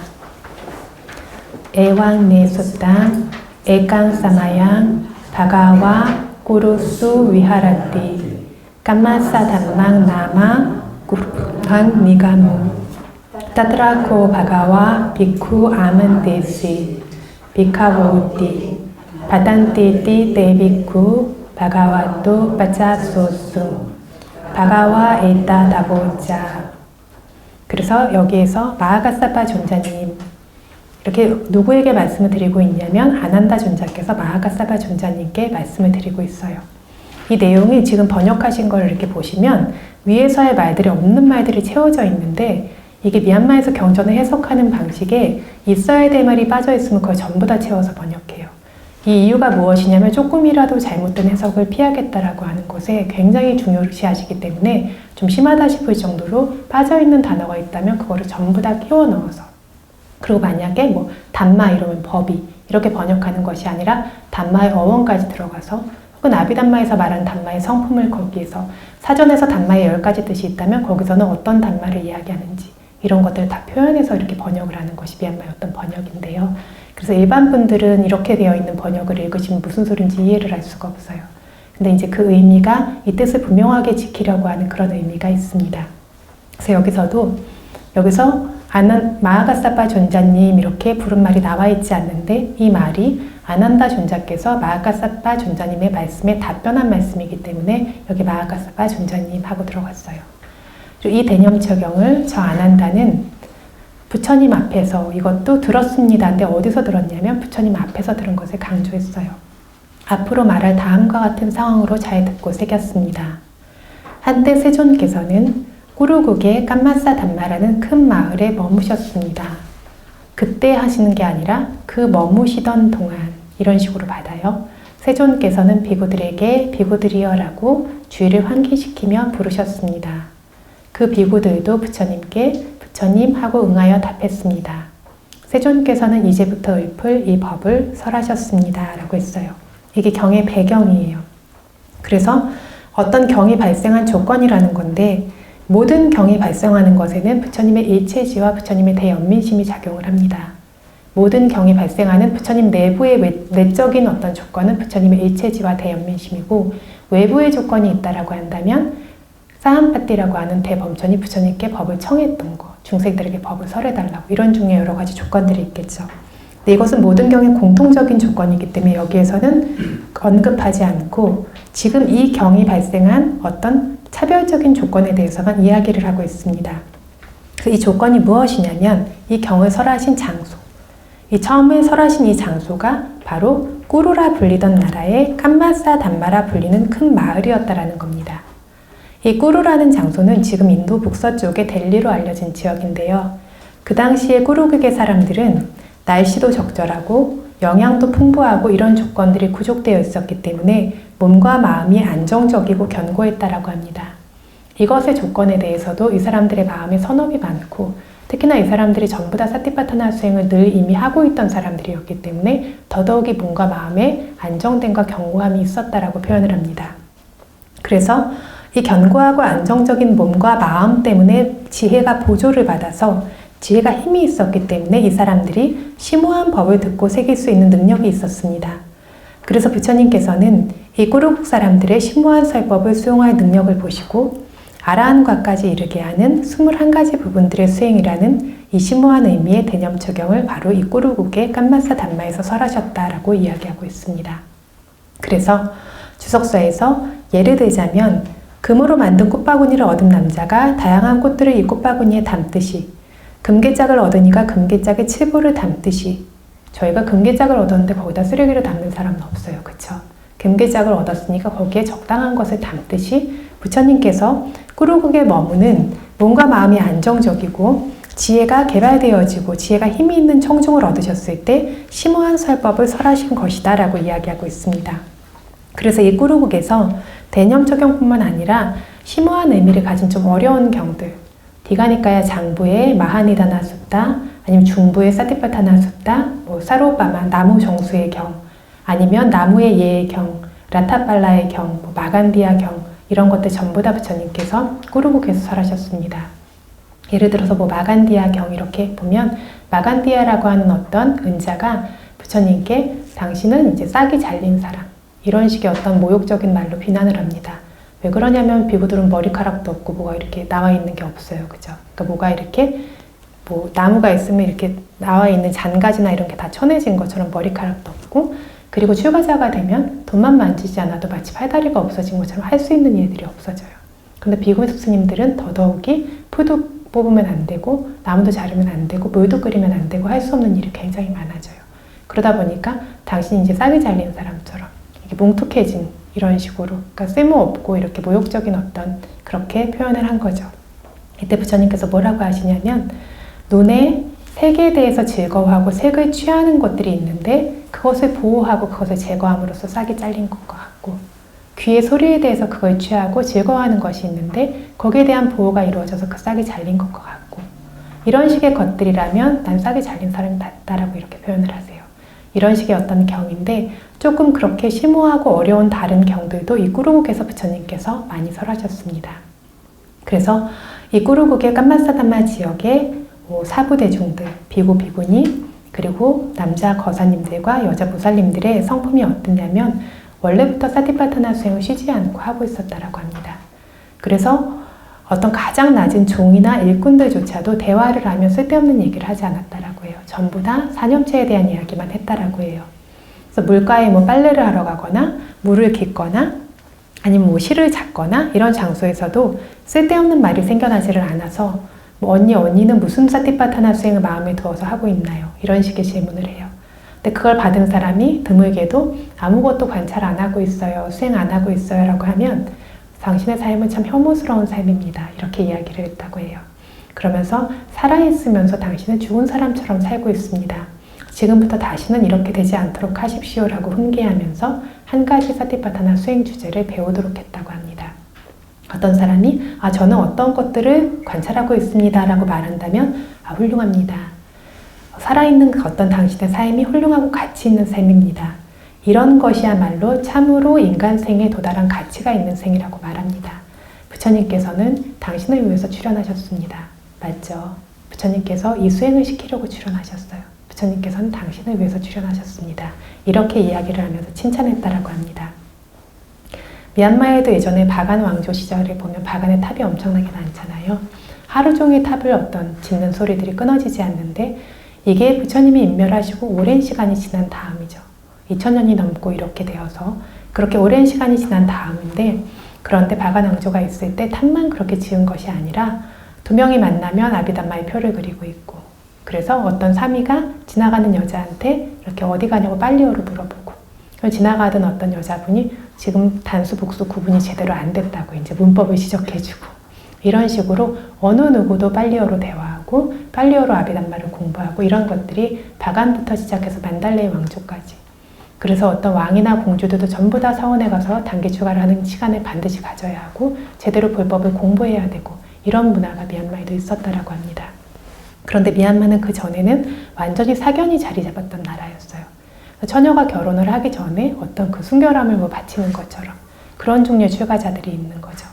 에왕 네수땅 에깡 사마양 바가와 꾸루수 위하라띠 까마사 담망 나마 구르팡 니가무 타트라코 바가와 비쿠 아멘데시 비카보티 바단티티 데비쿠 바가와또 빠짜소수 바가와 에이따 다보자. 그래서 여기에서 마하가사파 존자님 이렇게 누구에게 말씀을 드리고 있냐면 아난다 존자께서 마하가사파 존자님께 말씀을 드리고 있어요. 이 내용이 지금 번역하신 걸 이렇게 보시면 위에서의 말들이 없는 말들이 채워져 있는데 이게 미얀마에서 경전을 해석하는 방식에 있어야 될 말이 빠져 있으면 그걸 전부 다 채워서 번역해요. 이 이유가 무엇이냐면 조금이라도 잘못된 해석을 피하겠다라고 하는 것에 굉장히 중요시하시기 때문에 좀 심하다 싶을 정도로 빠져있는 단어가 있다면 그거를 전부 다 끼워 넣어서 그리고 만약에 뭐 담마 이러면 법이 이렇게 번역하는 것이 아니라 담마의 어원까지 들어가서 혹은 아비담마에서 말하는 담마의 성품을 거기에서 사전에서 담마의 10가지 뜻이 있다면 거기서는 어떤 담마를 이야기하는지 이런 것들을 다 표현해서 이렇게 번역을 하는 것이 미얀마의 어떤 번역인데요. 그래서 일반 분들은 이렇게 되어 있는 번역을 읽으시면 무슨 소린지 이해를 할 수가 없어요. 근데 이제 그 의미가 이 뜻을 분명하게 지키려고 하는 그런 의미가 있습니다. 그래서 여기서 마하가사파 존자님 이렇게 부른 말이 나와 있지 않는데 이 말이 아난다 존자께서 마하가사파 존자님의 말씀에 답변한 말씀이기 때문에 여기 마하가사파 존자님 하고 들어갔어요. 이 대념 적용을 저 아난다는 부처님 앞에서 이것도 들었습니다. 근데 어디서 들었냐면 부처님 앞에서 들은 것을 강조했어요. 앞으로 말할 다음과 같은 상황으로 잘 듣고 새겼습니다. 한때 세존께서는 꾸루국의 깜마사 담마라는 큰 마을에 머무셨습니다. 그때 하시는 게 아니라 그 머무시던 동안 이런 식으로 받아요. 세존께서는 비구들에게 비구들이여라고 주의를 환기시키며 부르셨습니다. 그 비구들도 부처님께 부처님 하고 응하여 답했습니다. 세존께서는 이제부터 읊을 이 법을 설하셨습니다. 라고 했어요. 이게 경의 배경이에요. 그래서 어떤 경이 발생한 조건이라는 건데 모든 경이 발생하는 것에는 부처님의 일체지와 부처님의 대연민심이 작용을 합니다. 모든 경이 발생하는 부처님 내부의 내적인 어떤 조건은 부처님의 일체지와 대연민심이고 외부의 조건이 있다라고 한다면 사함파띠라고 하는 대범천이 부처님께 법을 청했던 것, 중생들에게 법을 설해달라고 이런 중에 여러 가지 조건들이 있겠죠. 근데 이것은 모든 경의 공통적인 조건이기 때문에 여기에서는 언급하지 않고 지금 이 경이 발생한 어떤 차별적인 조건에 대해서만 이야기를 하고 있습니다. 그래서 이 조건이 무엇이냐면 이 경을 설하신 장소, 이 처음에 설하신 이 장소가 바로 꾸루라 불리던 나라의 캄마사 담마라 불리는 큰 마을이었다라는 겁니다. 이 꾸루라는 장소는 지금 인도 북서쪽의 델리로 알려진 지역인데요. 그 당시에 꾸루국의 사람들은 날씨도 적절하고 영양도 풍부하고 이런 조건들이 구족되어 있었기 때문에 몸과 마음이 안정적이고 견고했다라고 합니다. 이것의 조건에 대해서도 이 사람들의 마음에 선업이 많고 특히나 이 사람들이 전부 다 사티파타나 수행을 늘 이미 하고 있던 사람들이었기 때문에 더더욱이 몸과 마음에 안정됨과 견고함이 있었다라고 표현을 합니다. 그래서 이 견고하고 안정적인 몸과 마음 때문에 지혜가 보조를 받아서 지혜가 힘이 있었기 때문에 이 사람들이 심오한 법을 듣고 새길 수 있는 능력이 있었습니다. 그래서 부처님께서는 이 꾸루국 사람들의 심오한 설법을 수용할 능력을 보시고 아라한과까지 이르게 하는 21가지 부분들의 수행이라는 이 심오한 의미의 대념 적용을 바로 이 꾸루국의 깜마사 담마에서 설하셨다라고 이야기하고 있습니다. 그래서 주석서에서 예를 들자면 금으로 만든 꽃바구니를 얻은 남자가 다양한 꽃들을 이 꽃바구니에 담듯이 금괴짝을 얻으니까 금괴짝에 칠보를 담듯이 저희가 금괴짝을 얻었는데 거기다 쓰레기를 담는 사람은 없어요. 그쵸? 금괴짝을 얻었으니까 거기에 적당한 것을 담듯이 부처님께서 꾸루국에 머무는 몸과 마음이 안정적이고 지혜가 개발되어지고 지혜가 힘이 있는 청중을 얻으셨을 때 심오한 설법을 설하신 것이다 라고 이야기하고 있습니다. 그래서 이 꾸루국에서 대념 적용뿐만 아니라 심오한 의미를 가진 좀 어려운 경들 디가니까야 장부의 마하니다나 숫다 아니면 중부의 사티파타나 숫다 뭐 사로바마 나무 정수의 경 아니면 나무의 예의 경 라타팔라의 경 뭐 마간디아 경 이런 것들 전부 다 부처님께서 꾸루국에서 설하셨습니다. 예를 들어서 뭐 마간디아 경 이렇게 보면 마간디아라고 하는 어떤 은자가 부처님께 당신은 이제 싹이 잘린 사람 이런 식의 어떤 모욕적인 말로 비난을 합니다. 왜 그러냐면 비구들은 머리카락도 없고 뭐가 이렇게 나와 있는 게 없어요. 그죠? 그러니까 뭐가 이렇게 뭐 나무가 있으면 이렇게 나와 있는 잔가지나 이런 게 다 쳐내진 것처럼 머리카락도 없고 그리고 출가자가 되면 돈만 만지지 않아도 마치 팔다리가 없어진 것처럼 할 수 있는 일들이 없어져요. 근데 비구 스님들은 더더욱이 풀도 뽑으면 안 되고 나무도 자르면 안 되고 물도 끓이면 안 되고 할 수 없는 일이 굉장히 많아져요. 그러다 보니까 당신이 이제 싹이 잘린 사람처럼 이렇게 뭉툭해진 이런 식으로, 그러니까 쓸모없고 이렇게 모욕적인 어떤 그렇게 표현을 한 거죠. 이때 부처님께서 뭐라고 하시냐면, 눈에 색에 대해서 즐거워하고 색을 취하는 것들이 있는데 그것을 보호하고 그것을 제거함으로써 싹이 잘린 것 같고, 귀의 소리에 대해서 그걸 취하고 즐거워하는 것이 있는데 거기에 대한 보호가 이루어져서 그 싹이 잘린 것 같고, 이런 식의 것들이라면 난 싹이 잘린 사람이 낫다라고 이렇게 표현을 하세요. 이런 식의 어떤 경인데, 조금 그렇게 심오하고 어려운 다른 경들도 이 꾸루국에서 부처님께서 많이 설하셨습니다. 그래서 이 꾸루국의 깜마사다마 지역에 사부대중들, 비구, 비구니, 그리고 남자 거사님들과 여자 보살님들의 성품이 어떠냐면 원래부터 사티파타나 수행을 쉬지 않고 하고 있었다라고 합니다. 그래서 어떤 가장 낮은 종이나 일꾼들조차도 대화를 하며 쓸데없는 얘기를 하지 않았다라고 해요. 전부 다 사념체에 대한 이야기만 했다라고 해요. 그래서 물가에 빨래를 하러 가거나 물을 깃거나 아니면 실을 잡거나 이런 장소에서도 쓸데없는 말이 생겨나지를 않아서 언니는 무슨 사티파타나 수행을 마음에 두어서 하고 있나요? 이런 식의 질문을 해요. 근데 그걸 받은 사람이 드물게도 아무것도 관찰 안 하고 있어요, 수행 안 하고 있어요 라고 하면 당신의 삶은 참 혐오스러운 삶입니다, 이렇게 이야기를 했다고 해요. 그러면서 살아있으면서 당신은 죽은 사람처럼 살고 있습니다. 지금부터 다시는 이렇게 되지 않도록 하십시오 라고 훈계하면서 한 가지 사티파타나 수행 주제를 배우도록 했다고 합니다. 어떤 사람이 저는 어떤 것들을 관찰하고 있습니다 라고 말한다면 훌륭합니다. 살아있는 어떤 당신의 삶이 훌륭하고 가치 있는 삶입니다. 이런 것이야말로 참으로 인간생에 도달한 가치가 있는 생이라고 말합니다. 부처님께서는 당신을 위해서 출연하셨습니다. 맞죠? 부처님께서 이 수행을 시키려고 출연하셨어요. 부처님께서는 당신을 위해서 출연하셨습니다. 이렇게 이야기를 하면서 칭찬했다라고 합니다. 미얀마에도 예전에 바간 왕조 시절에 보면 바간의 탑이 엄청나게 많잖아요. 하루 종일 탑을 짓는 소리들이 끊어지지 않는데 이게 부처님이 인멸하시고 오랜 시간이 지난 다음이죠. 2000년이 넘고 이렇게 되어서 그렇게 오랜 시간이 지난 다음인데, 그런데 바간 왕조가 있을 때 탑만 그렇게 지은 것이 아니라 두 명이 만나면 아비담마의 표를 그리고 있고, 그래서 어떤 사미가 지나가는 여자한테 이렇게 어디 가냐고 빨리어로 물어보고, 지나가던 어떤 여자분이 지금 단수 복수 구분이 제대로 안 됐다고 이제 문법을 지적해주고, 이런 식으로 어느 누구도 빨리어로 대화하고 빨리어로 아비담마를 공부하고, 이런 것들이 바간부터 시작해서 만달레이 왕조까지. 그래서 어떤 왕이나 공주들도 전부 다 사원에 가서 단기 추가를 하는 시간을 반드시 가져야 하고 제대로 불법을 공부해야 되고, 이런 문화가 미얀마에도 있었다라고 합니다. 그런데 미얀마는 그 전에는 완전히 사견이 자리 잡았던 나라였어요. 처녀가 결혼을 하기 전에 어떤 그 순결함을 바치는 것처럼 그런 종류의 출가자들이 있는 거죠.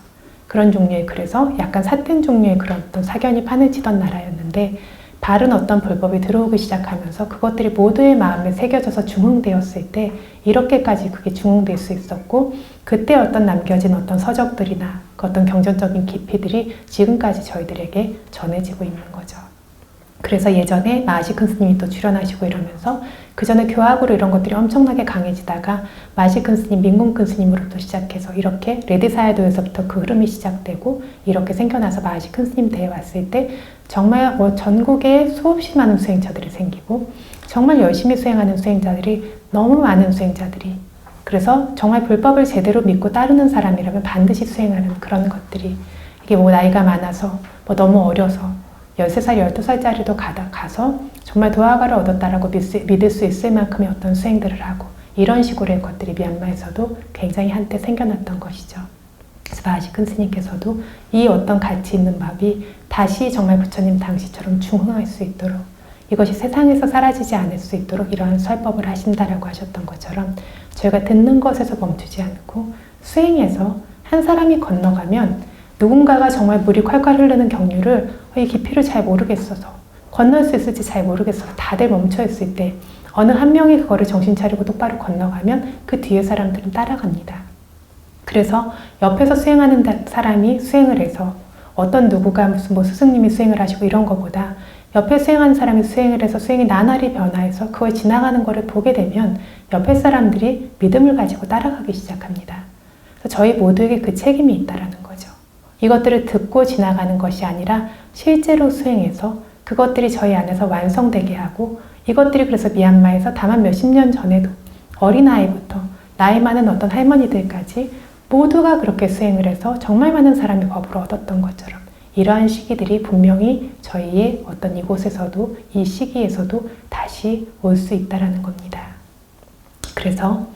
그런 종류의, 그래서 약간 사된 종류의 그런 어떤 사견이 판을 치던 나라였는데, 바른 어떤 불법이 들어오기 시작하면서 그것들이 모두의 마음에 새겨져서 중흥되었을 때 이렇게까지 그게 중흥될 수 있었고, 그때 어떤 남겨진 어떤 서적들이나 그 어떤 경전적인 깊이들이 지금까지 저희들에게 전해지고 있는 거죠. 그래서 예전에 마하시 큰 스님이 또 출연하시고 이러면서, 그 전에 교학으로 이런 것들이 엄청나게 강해지다가 마하시 큰 스님, 민궁 큰 스님으로부터 시작해서 이렇게 레디사야도에서부터 그 흐름이 시작되고 이렇게 생겨나서 마하시 큰 스님 대에 왔을 때 정말 전국에 수없이 많은 수행자들이 생기고, 정말 열심히 수행하는 수행자들이 너무 많은 수행자들이, 그래서 정말 불법을 제대로 믿고 따르는 사람이라면 반드시 수행하는 그런 것들이, 이게 나이가 많아서 너무 어려서 13살, 12살짜리도 가서 정말 도화가를 얻었다라고 믿을 수 있을 만큼의 어떤 수행들을 하고, 이런 식으로의 것들이 미얀마에서도 굉장히 한때 생겨났던 것이죠. 그래서 마하시 큰 스님께서도 이 어떤 가치 있는 법이 다시 정말 부처님 당시처럼 중흥할 수 있도록, 이것이 세상에서 사라지지 않을 수 있도록 이러한 설법을 하신다라고 하셨던 것처럼, 저희가 듣는 것에서 멈추지 않고 수행해서 한 사람이 건너가면 누군가가 정말 물이 콸콸 흐르는 경류를 이 깊이를 잘 모르겠어서, 건널 수 있을지 잘 모르겠어서 다들 멈춰있을 때 어느 한 명이 그거를 정신 차리고 똑바로 건너가면 그 뒤에 사람들은 따라갑니다. 그래서 옆에서 수행하는 사람이 수행을 해서 어떤 누구가 무슨 스승님이 수행을 하시고 이런 것보다 옆에 수행하는 사람이 수행을 해서 수행이 나날이 변화해서 그걸 지나가는 것을 보게 되면 옆에 사람들이 믿음을 가지고 따라가기 시작합니다. 그래서 저희 모두에게 그 책임이 있다라는 거죠. 이것들을 듣고 지나가는 것이 아니라 실제로 수행해서 그것들이 저희 안에서 완성되게 하고, 이것들이 그래서 미얀마에서 다만 몇십 년 전에도 어린아이부터 나이 많은 어떤 할머니들까지 모두가 그렇게 수행을 해서 정말 많은 사람이 법을 얻었던 것처럼 이러한 시기들이 분명히 저희의 어떤 이곳에서도, 이 시기에서도 다시 올 수 있다는 겁니다. 그래서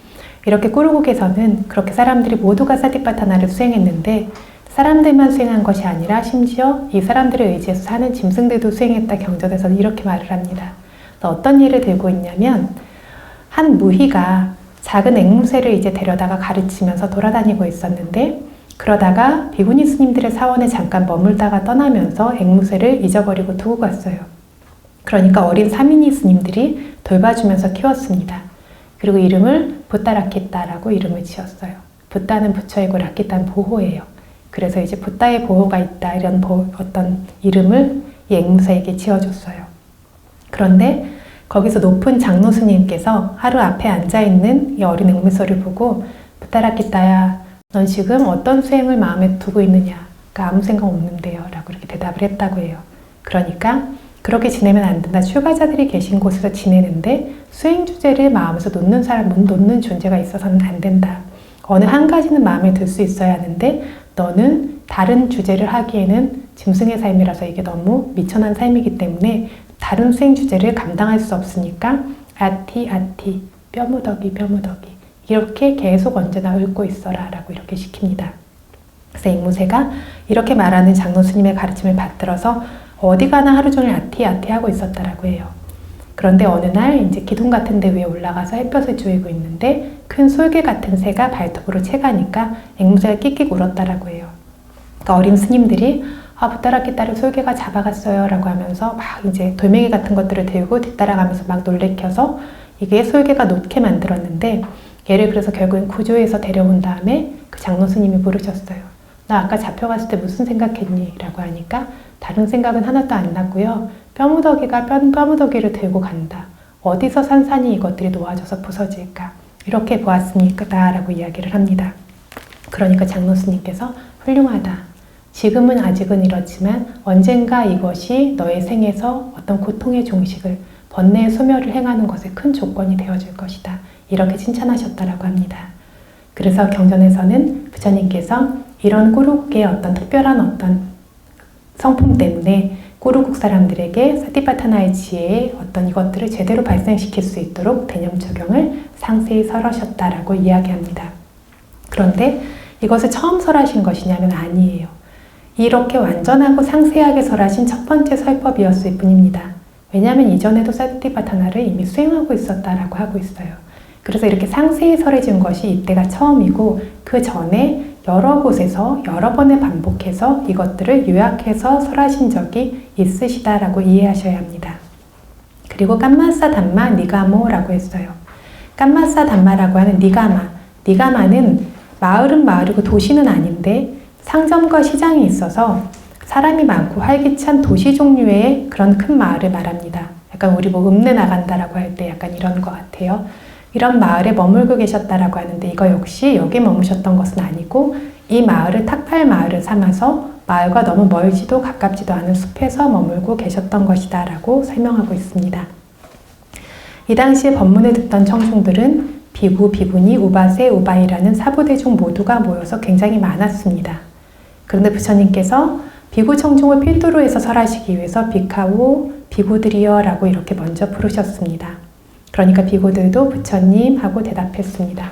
이렇게 꾸르국에서는 그렇게 사람들이 모두가 사티파타나를 수행했는데, 사람들만 수행한 것이 아니라 심지어 이 사람들을 의지해서 사는 짐승들도 수행했다. 경전에서는 이렇게 말을 합니다. 어떤 예를 들고 있냐면, 한 무희가 작은 앵무새를 이제 데려다가 가르치면서 돌아다니고 있었는데, 그러다가 비구니 스님들의 사원에 잠깐 머물다가 떠나면서 앵무새를 잊어버리고 두고 갔어요. 그러니까 어린 사미니 스님들이 돌봐주면서 키웠습니다. 그리고 이름을 붓다라키따라고 이름을 지었어요. 붓다는 부처이고 라키따는 보호예요. 그래서 이제 붓다의 보호가 있다, 이런 어떤 이름을 이 앵무새에게 지어줬어요. 그런데 거기서 높은 장로 스님께서 하루 앞에 앉아있는 이 어린 앵무새를 보고, 붓다라키따야, 넌 지금 어떤 수행을 마음에 두고 있느냐? 아무 생각 없는데요. 라고 이렇게 대답을 했다고 해요. 그러니까 그렇게 지내면 안 된다. 출가자들이 계신 곳에서 지내는데 수행 주제를 마음에서 놓는 존재가 있어서는 안 된다. 어느 한 가지는 마음에 들 수 있어야 하는데 너는 다른 주제를 하기에는 짐승의 삶이라서 이게 너무 미천한 삶이기 때문에 다른 수행 주제를 감당할 수 없으니까 아티 뼈무더기 이렇게 계속 언제나 읊고 있어라 라고 이렇게 시킵니다. 그래서 앵무새가 이렇게 말하는 장로 스님의 가르침을 받들어서 어디 가나 하루 종일 아티 하고 있었다라고 해요. 그런데 어느 날 이제 기둥 같은 데 위에 올라가서 햇볕을 쬐고 있는데 큰 솔개 같은 새가 발톱으로 채가니까 앵무새가 끽끽 울었다라고 해요. 그러니까 어린 스님들이 붓다라키따를 솔개가 잡아갔어요 라고 하면서 막 이제 돌멩이 같은 것들을 들고 뒤따라가면서 막 놀래켜서 이게 솔개가 놓게 만들었는데, 얘를 그래서 결국엔 구조해서 데려온 다음에 그 장로 스님이 물으셨어요. 나 아까 잡혀갔을 때 무슨 생각했니? 라고 하니까 다른 생각은 하나도 안 났고요. 뼈무더기가 뼈무더기를 들고 간다. 어디서 산산이 이것들이 놓아져서 부서질까? 이렇게 보았습니까? 라고 이야기를 합니다. 그러니까 장로 스님께서 훌륭하다. 지금은 아직은 이렇지만 언젠가 이것이 너의 생에서 어떤 고통의 종식을, 번뇌의 소멸을 행하는 것에 큰 조건이 되어줄 것이다. 이렇게 칭찬하셨다라고 합니다. 그래서 경전에서는 부처님께서 이런 꾸르국의 어떤 특별한 어떤 성품 때문에 꾸르국 사람들에게 사티파타나의 지혜의 어떤 이것들을 제대로 발생시킬 수 있도록 대념 적용을 상세히 설하셨다라고 이야기합니다. 그런데 이것을 처음 설하신 것이냐면 아니에요. 이렇게 완전하고 상세하게 설하신 첫 번째 설법이었을 뿐입니다. 왜냐하면 이전에도 사티파타나를 이미 수행하고 있었다라고 하고 있어요. 그래서 이렇게 상세히 설해진 것이 이때가 처음이고, 그 전에 여러 곳에서 여러 번에 반복해서 이것들을 요약해서 설하신 적이 있으시다라고 이해하셔야 합니다. 그리고 깜마사 담마 니가모라고 했어요. 깜마사 담마라고 하는 니가마는 마을은 마을이고 도시는 아닌데 상점과 시장이 있어서 사람이 많고 활기찬 도시 종류의 그런 큰 마을을 말합니다. 약간 우리 읍내 나간다라고 할 때 약간 이런 것 같아요. 이런 마을에 머물고 계셨다라고 하는데, 이거 역시 여기 머무셨던 것은 아니고 이 마을을 탁팔 마을을 삼아서 마을과 너무 멀지도 가깝지도 않은 숲에서 머물고 계셨던 것이다 라고 설명하고 있습니다. 이 당시에 법문을 듣던 청중들은 비구, 비구니, 우바세, 우바이라는 사부대중 모두가 모여서 굉장히 많았습니다. 그런데 부처님께서 비구 청중을 필두로 해서 설하시기 위해서 비카우, 비구들이여 라고 이렇게 먼저 부르셨습니다. 그러니까 비구들도 부처님 하고 대답했습니다.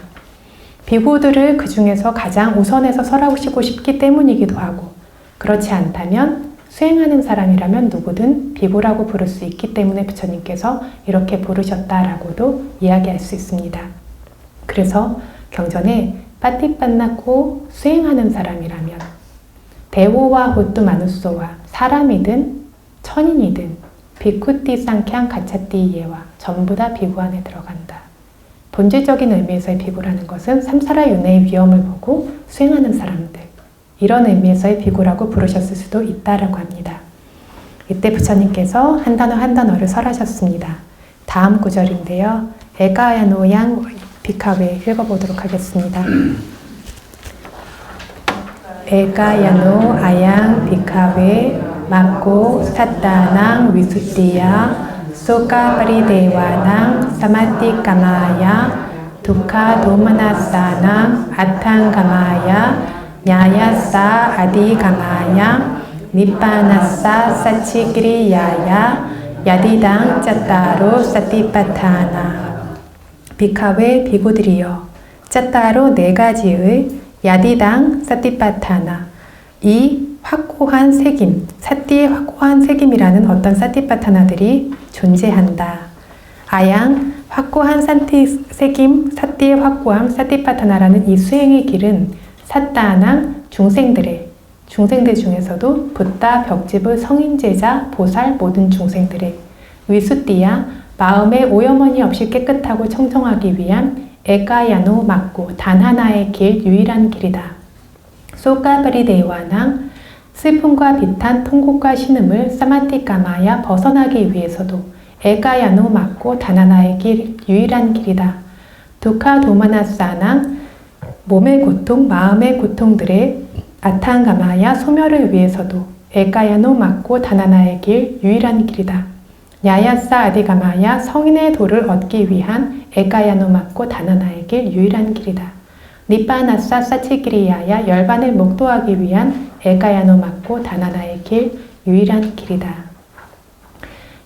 비구들을 그 중에서 가장 우선해서 설하시고 싶기 때문이기도 하고, 그렇지 않다면 수행하는 사람이라면 누구든 비구라고 부를 수 있기 때문에 부처님께서 이렇게 부르셨다라고도 이야기할 수 있습니다. 그래서 경전에 빠띠빤나고 수행하는 사람이라면 대호와 호뚜 마누소와 사람이든 천인이든 비쿠띠 상캬 가차띠 예와 전부 다 비구 안에 들어간다. 본질적인 의미에서의 비구라는 것은 삼사라 윤회의 위험을 보고 수행하는 사람들, 이런 의미에서의 비구라고 부르셨을 수도 있다라고 합니다. 이때 부처님께서 한 단어 한 단어를 설하셨습니다. 다음 구절인데요. 에가야노양 비카웨 읽어보도록 하겠습니다. 에가야노 아양 비카웨 마코 사타낭 위수띠야 소가 파리데와낭 사마티 까마야 두카 도마나사낭 아탕가마야 냐야사 아디가마야 니빠나사 사치기리야야 야디당 짜따로 사티파타나 비카웨 비구들이여 짜따로 네 가지의 야디당 사티파타나 이 확고한 색임, 사띠의 확고한 색임이라는 어떤 사티파타나들이 존재한다. 아양 확고한 색임, 사띠의 확고함, 사티파타나라는 이 수행의 길은 사따낭 중생들 중에서도 붓다, 벽집의 성인제자, 보살 모든 중생들의 위수띠야 마음의 오염원이 없이 깨끗하고 청정하기 위한 에가야노 맞고 단 하나의 길, 유일한 길이다. 소가바리데와낭 슬픔과 비탄, 통곡과 신음을 사마티까마야 벗어나기 위해서도 에가야노 맞고 단 하나의 길, 유일한 길이다. 두카 도마나사낭 몸의 고통, 마음의 고통들의 아탕가마야 소멸을 위해서도 에가야노 맞고 단 하나의 길, 유일한 길이다. 야야사 아디가마야 성인의 도를 얻기 위한 에가야노 맞고 단 하나의 길, 유일한 길이다. 니빠나사 사치기리야야 열반을 목도하기 위한 에가야노 맞고 단 하나의 길, 유일한 길이다.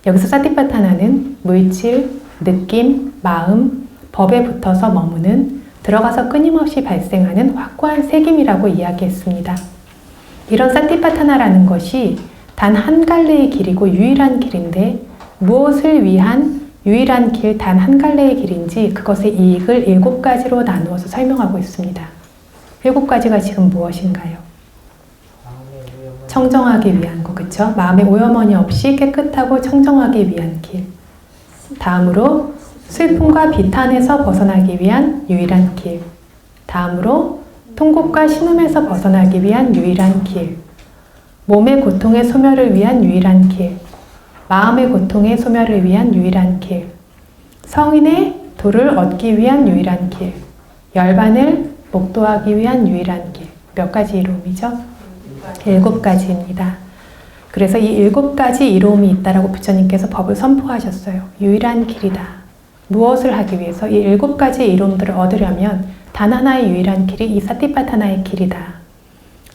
여기서 사티파타나는 물질, 느낌, 마음, 법에 붙어서 머무는 들어가서 끊임없이 발생하는 확고한 색임이라고 이야기했습니다. 이런 사티파타나라는 것이 단 한 갈래의 길이고 유일한 길인데 무엇을 위한 유일한 길 단 한 갈래의 길인지 그것의 이익을 7가지로 나누어서 설명하고 있습니다. 7가지가 지금 무엇인가요? 청정하기 위한 거, 그쵸? 마음의 오염원이 없이 깨끗하고 청정하기 위한 길. 다음으로 슬픔과 비탄에서 벗어나기 위한 유일한 길. 다음으로 통곡과 신음에서 벗어나기 위한 유일한 길. 몸의 고통의 소멸을 위한 유일한 길. 마음의 고통의 소멸을 위한 유일한 길. 성인의 도를 얻기 위한 유일한 길. 열반을 목도하기 위한 유일한 길. 몇 가지 이로움이죠? 7가지입니다. 그래서 이 7가지 이로움이 있다라고 부처님께서 법을 선포하셨어요. 유일한 길이다. 무엇을 하기 위해서 이 7가지 이로움들을 얻으려면 단 하나의 유일한 길이 이 사티파타나의 길이다.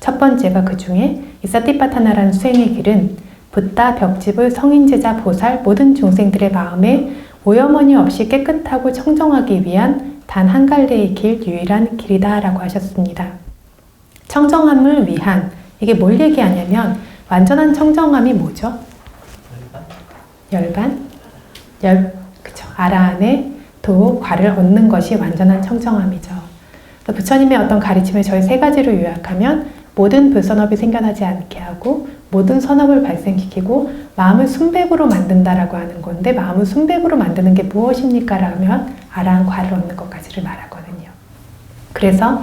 첫 번째가 그 중에 이 사티파타나라는 수행의 길은 붓다, 벽집의 성인제자, 보살 모든 중생들의 마음에 오염원이 없이 깨끗하고 청정하기 위한 단 한 갈래의 길, 유일한 길이다 라고 하셨습니다. 청정함을 위한, 이게 뭘 얘기하냐면 완전한 청정함이 뭐죠? 열반? 그쵸. 아라한의 도, 과를 얻는 것이 완전한 청정함이죠. 부처님의 어떤 가르침을 저희 3가지로 요약하면 모든 불선업이 생겨나지 않게 하고 모든 선업을 발생시키고 마음을 순백으로 만든다라고 하는 건데 마음을 순백으로 만드는 게 무엇입니까? 라면 아라한 과를 얻는 것까지를 말하거든요. 그래서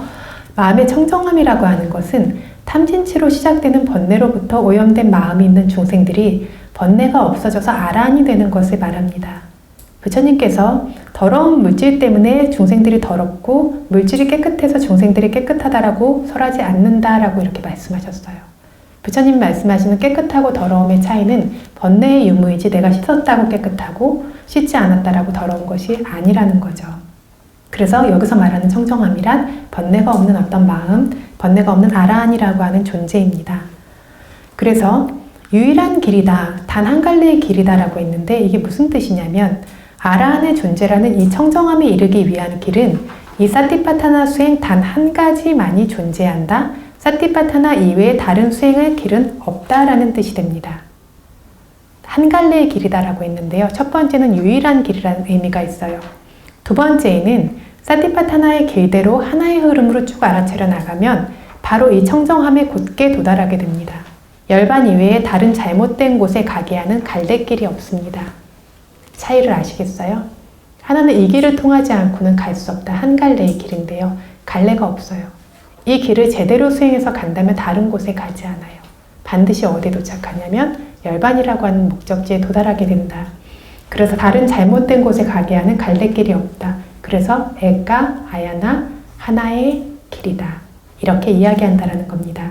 마음의 청정함이라고 하는 것은 탐진치로 시작되는 번뇌로부터 오염된 마음이 있는 중생들이 번뇌가 없어져서 아라한이 되는 것을 말합니다. 부처님께서 더러운 물질 때문에 중생들이 더럽고 물질이 깨끗해서 중생들이 깨끗하다라고 설하지 않는다라고 이렇게 말씀하셨어요. 부처님 말씀하시는 깨끗하고 더러움의 차이는 번뇌의 유무이지 내가 씻었다고 깨끗하고 씻지 않았다라고 더러운 것이 아니라는 거죠. 그래서 여기서 말하는 청정함이란 번뇌가 없는 어떤 마음, 번뇌가 없는 아라한이라고 하는 존재입니다. 그래서 유일한 길이다, 단 한 갈래의 길이다라고 했는데 이게 무슨 뜻이냐면 아라한의 존재라는 이 청정함에 이르기 위한 길은 이 사티파타나 수행 단 한 가지만이 존재한다. 사티파타나 이외에 다른 수행의 길은 없다라는 뜻이 됩니다. 한 갈래의 길이다라고 했는데요. 첫 번째는 유일한 길이라는 의미가 있어요. 두 번째에는 사티파타나의 길대로 하나의 흐름으로 쭉 알아차려 나가면 바로 이 청정함에 곧게 도달하게 됩니다. 열반 이외에 다른 잘못된 곳에 가게 하는 갈래길이 없습니다. 차이를 아시겠어요? 하나는 이 길을 통하지 않고는 갈 수 없다. 한 갈래의 길인데요. 갈래가 없어요. 이 길을 제대로 수행해서 간다면 다른 곳에 가지 않아요. 반드시 어디에 도착하냐면 열반이라고 하는 목적지에 도달하게 된다. 그래서 다른 잘못된 곳에 가게 하는 갈래길이 없다. 그래서 에까 아야나 하나의 길이다. 이렇게 이야기한다라는 겁니다.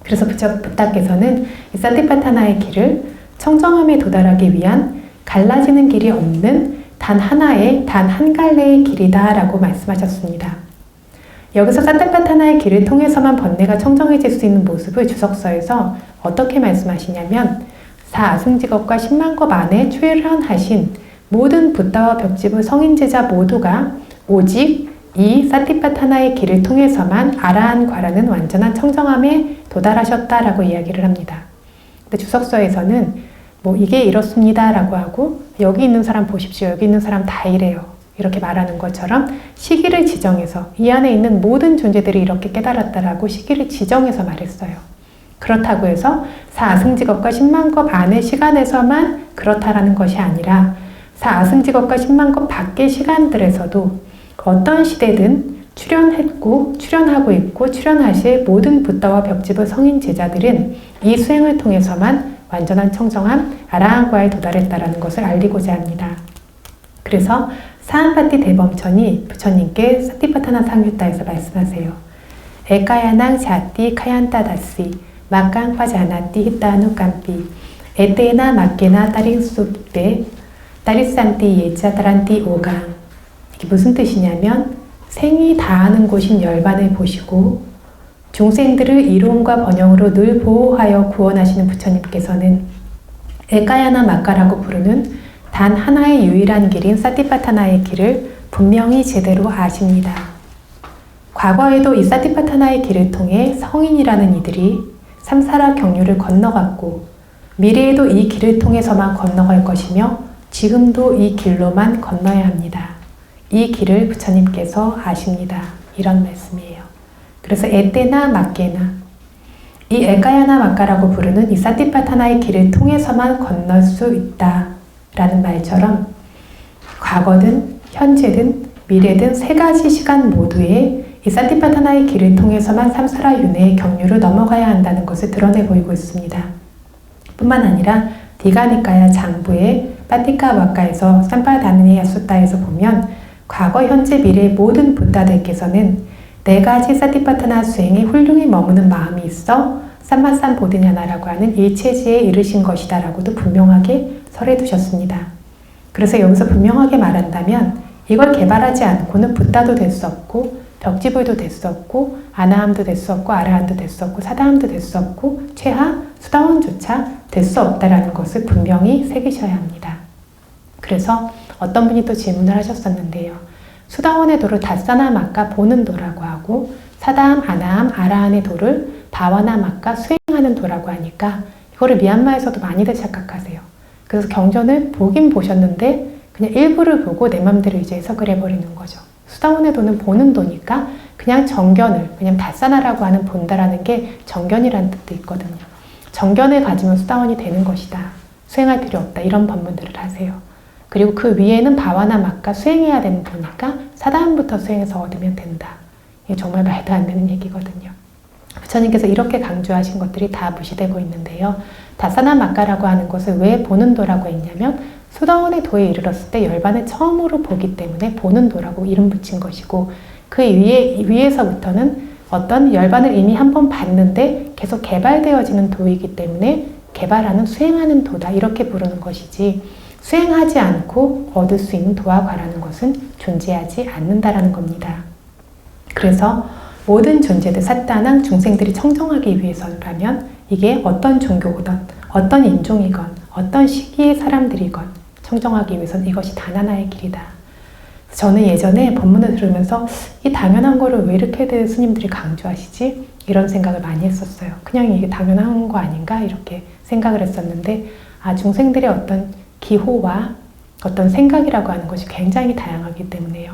그래서 부다께서는 이 사티파타나의 길을 청정함에 도달하기 위한 갈라지는 길이 없는 단 하나의 단 한 갈래의 길이다 라고 말씀하셨습니다. 여기서 사티파타나의 길을 통해서만 번뇌가 청정해질 수 있는 모습을 주석서에서 어떻게 말씀하시냐면 사아승직업과 10만법 안에 출현하신 모든 붓다와 벽집의 성인제자 모두가 오직 이 사티파타나의 길을 통해서만 아라한과라는 완전한 청정함에 도달하셨다라고 이야기를 합니다. 근데 주석서에서는 이게 이렇습니다 라고 하고 여기 있는 사람 보십시오. 여기 있는 사람 다 이래요. 이렇게 말하는 것처럼 시기를 지정해서 이 안에 있는 모든 존재들이 이렇게 깨달았다라고 시기를 지정해서 말했어요. 그렇다고 해서 사아승직업과 10만법 안의 시간에서만 그렇다라는 것이 아니라 사아승직업과 10만법 밖의 시간들에서도 어떤 시대든 출현했고 출현하고 있고 출현하실 모든 붓다와 벽집의 성인 제자들은 이 수행을 통해서만 완전한 청정함 아라한과에 도달했다라는 것을 알리고자 합니다. 그래서 사한파티 대범천이 부처님께 사티파타나 상유타에서 말씀하세요. 에카야낭 자띠 카얀타다시 막강파자나띠 히타누 깜삐 에테나 막게나 따린수때 따리산띠 예자 따란띠 오강. 이게 무슨 뜻이냐면 생이 다하는 곳인 열반을 보시고 중생들을 이론과 번영으로 늘 보호하여 구원하시는 부처님께서는 에까야나 마까라고 부르는 단 하나의 유일한 길인 사티파타나의 길을 분명히 제대로 아십니다. 과거에도 이 사티파타나의 길을 통해 성인이라는 이들이 삼사라 경류를 건너갔고 미래에도 이 길을 통해서만 건너갈 것이며 지금도 이 길로만 건너야 합니다. 이 길을 부처님께서 아십니다. 이런 말씀이에요. 그래서 에테나 마케나 이 에까야나 마까라고 부르는 이 사티파타나의 길을 통해서만 건널 수 있다 라는 말처럼 과거든 현재든 미래든 세 가지 시간 모두에 이 사티파타나의 길을 통해서만 삼사라 윤회의 경류를 넘어가야 한다는 것을 드러내 보이고 있습니다. 뿐만 아니라 디가니카야 장부의 파티카 와카에서 삼파다느니 야수타에서 보면 과거 현재 미래의 모든 붓다들께서는 네 가지 사티파타나 수행에 훌륭히 머무는 마음이 있어 삼마산 보드냐나라고 하는 일체지에 이르신 것이다 라고도 분명하게 설해 두셨습니다. 그래서 여기서 분명하게 말한다면 이걸 개발하지 않고는 붓다도 될 수 없고 벽지불도 될 수 없고 아나함도 될 수 없고 아라한도 될 수 없고 사다함도 될 수 없고 최하 수다원조차 될 수 없다라는 것을 분명히 새기셔야 합니다. 그래서 어떤 분이 또 질문을 하셨었는데요. 수다원의 도를 다사나 마까 보는 도라고 하고 사다함, 아나함, 아라한의 도를 바와나 마까 수행하는 도라고 하니까 이거를 미얀마에서도 많이들 착각하세요. 그래서 경전을 보긴 보셨는데 그냥 일부를 보고 내 맘대로 이제 해석을 해버리는 거죠. 수다원의 도는 보는 도니까 그냥 정견을, 왜냐면 다사나라고 하는 본다라는 게 정견이라는 뜻도 있거든요. 정견을 가지면 수다원이 되는 것이다. 수행할 필요 없다. 이런 법문들을 하세요. 그리고 그 위에는 바와나 마까 수행해야 되는 거니까 사다함부터 수행해서 얻으면 된다. 이게 정말 말도 안 되는 얘기거든요. 부처님께서 이렇게 강조하신 것들이 다 무시되고 있는데요. 다사나 마까라고 하는 것을 왜 보는 도라고 했냐면 수다원의 도에 이르렀을 때 열반을 처음으로 보기 때문에 보는 도라고 이름 붙인 것이고 그 위에서부터는 어떤 열반을 이미 한 번 봤는데 계속 개발되어지는 도이기 때문에 개발하는 수행하는 도다 이렇게 부르는 것이지 수행하지 않고 얻을 수 있는 도와 과라는 것은 존재하지 않는다라는 겁니다. 그래서 모든 존재들, 사따낭 중생들이 청정하기 위해서라면 이게 어떤 종교든, 어떤 인종이건, 어떤 시기의 사람들이건 청정하기 위해서는 이것이 단 하나의 길이다. 저는 예전에 법문을 들으면서 이 당연한 거를 왜 이렇게 스님들이 강조하시지? 이런 생각을 많이 했었어요. 그냥 이게 당연한 거 아닌가? 이렇게 생각을 했었는데 중생들의 어떤 기호와 어떤 생각이라고 하는 것이 굉장히 다양하기 때문에요.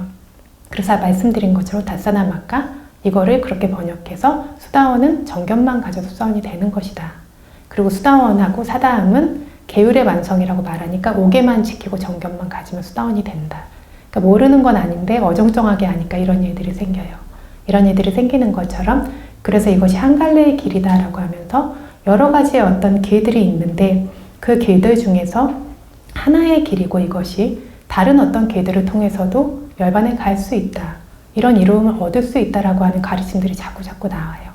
그래서 말씀드린 것처럼 다사나 마까 이거를 그렇게 번역해서 수다원은 정견만 가져도 수다원이 되는 것이다. 그리고 수다원하고 사다함은 계율의 완성이라고 말하니까 5개만 지키고 정견만 가지면 수다원이 된다. 그러니까 모르는 건 아닌데 어정쩡하게 하니까 이런 일들이 생겨요. 이런 일들이 생기는 것처럼 그래서 이것이 한 갈래의 길이다라고 하면서 여러 가지의 어떤 길들이 있는데 그 길들 중에서 하나의 길이고 이것이 다른 어떤 길들을 통해서도 열반에 갈 수 있다. 이런 이로움을 얻을 수 있다라고 하는 가르침들이 자꾸 나와요.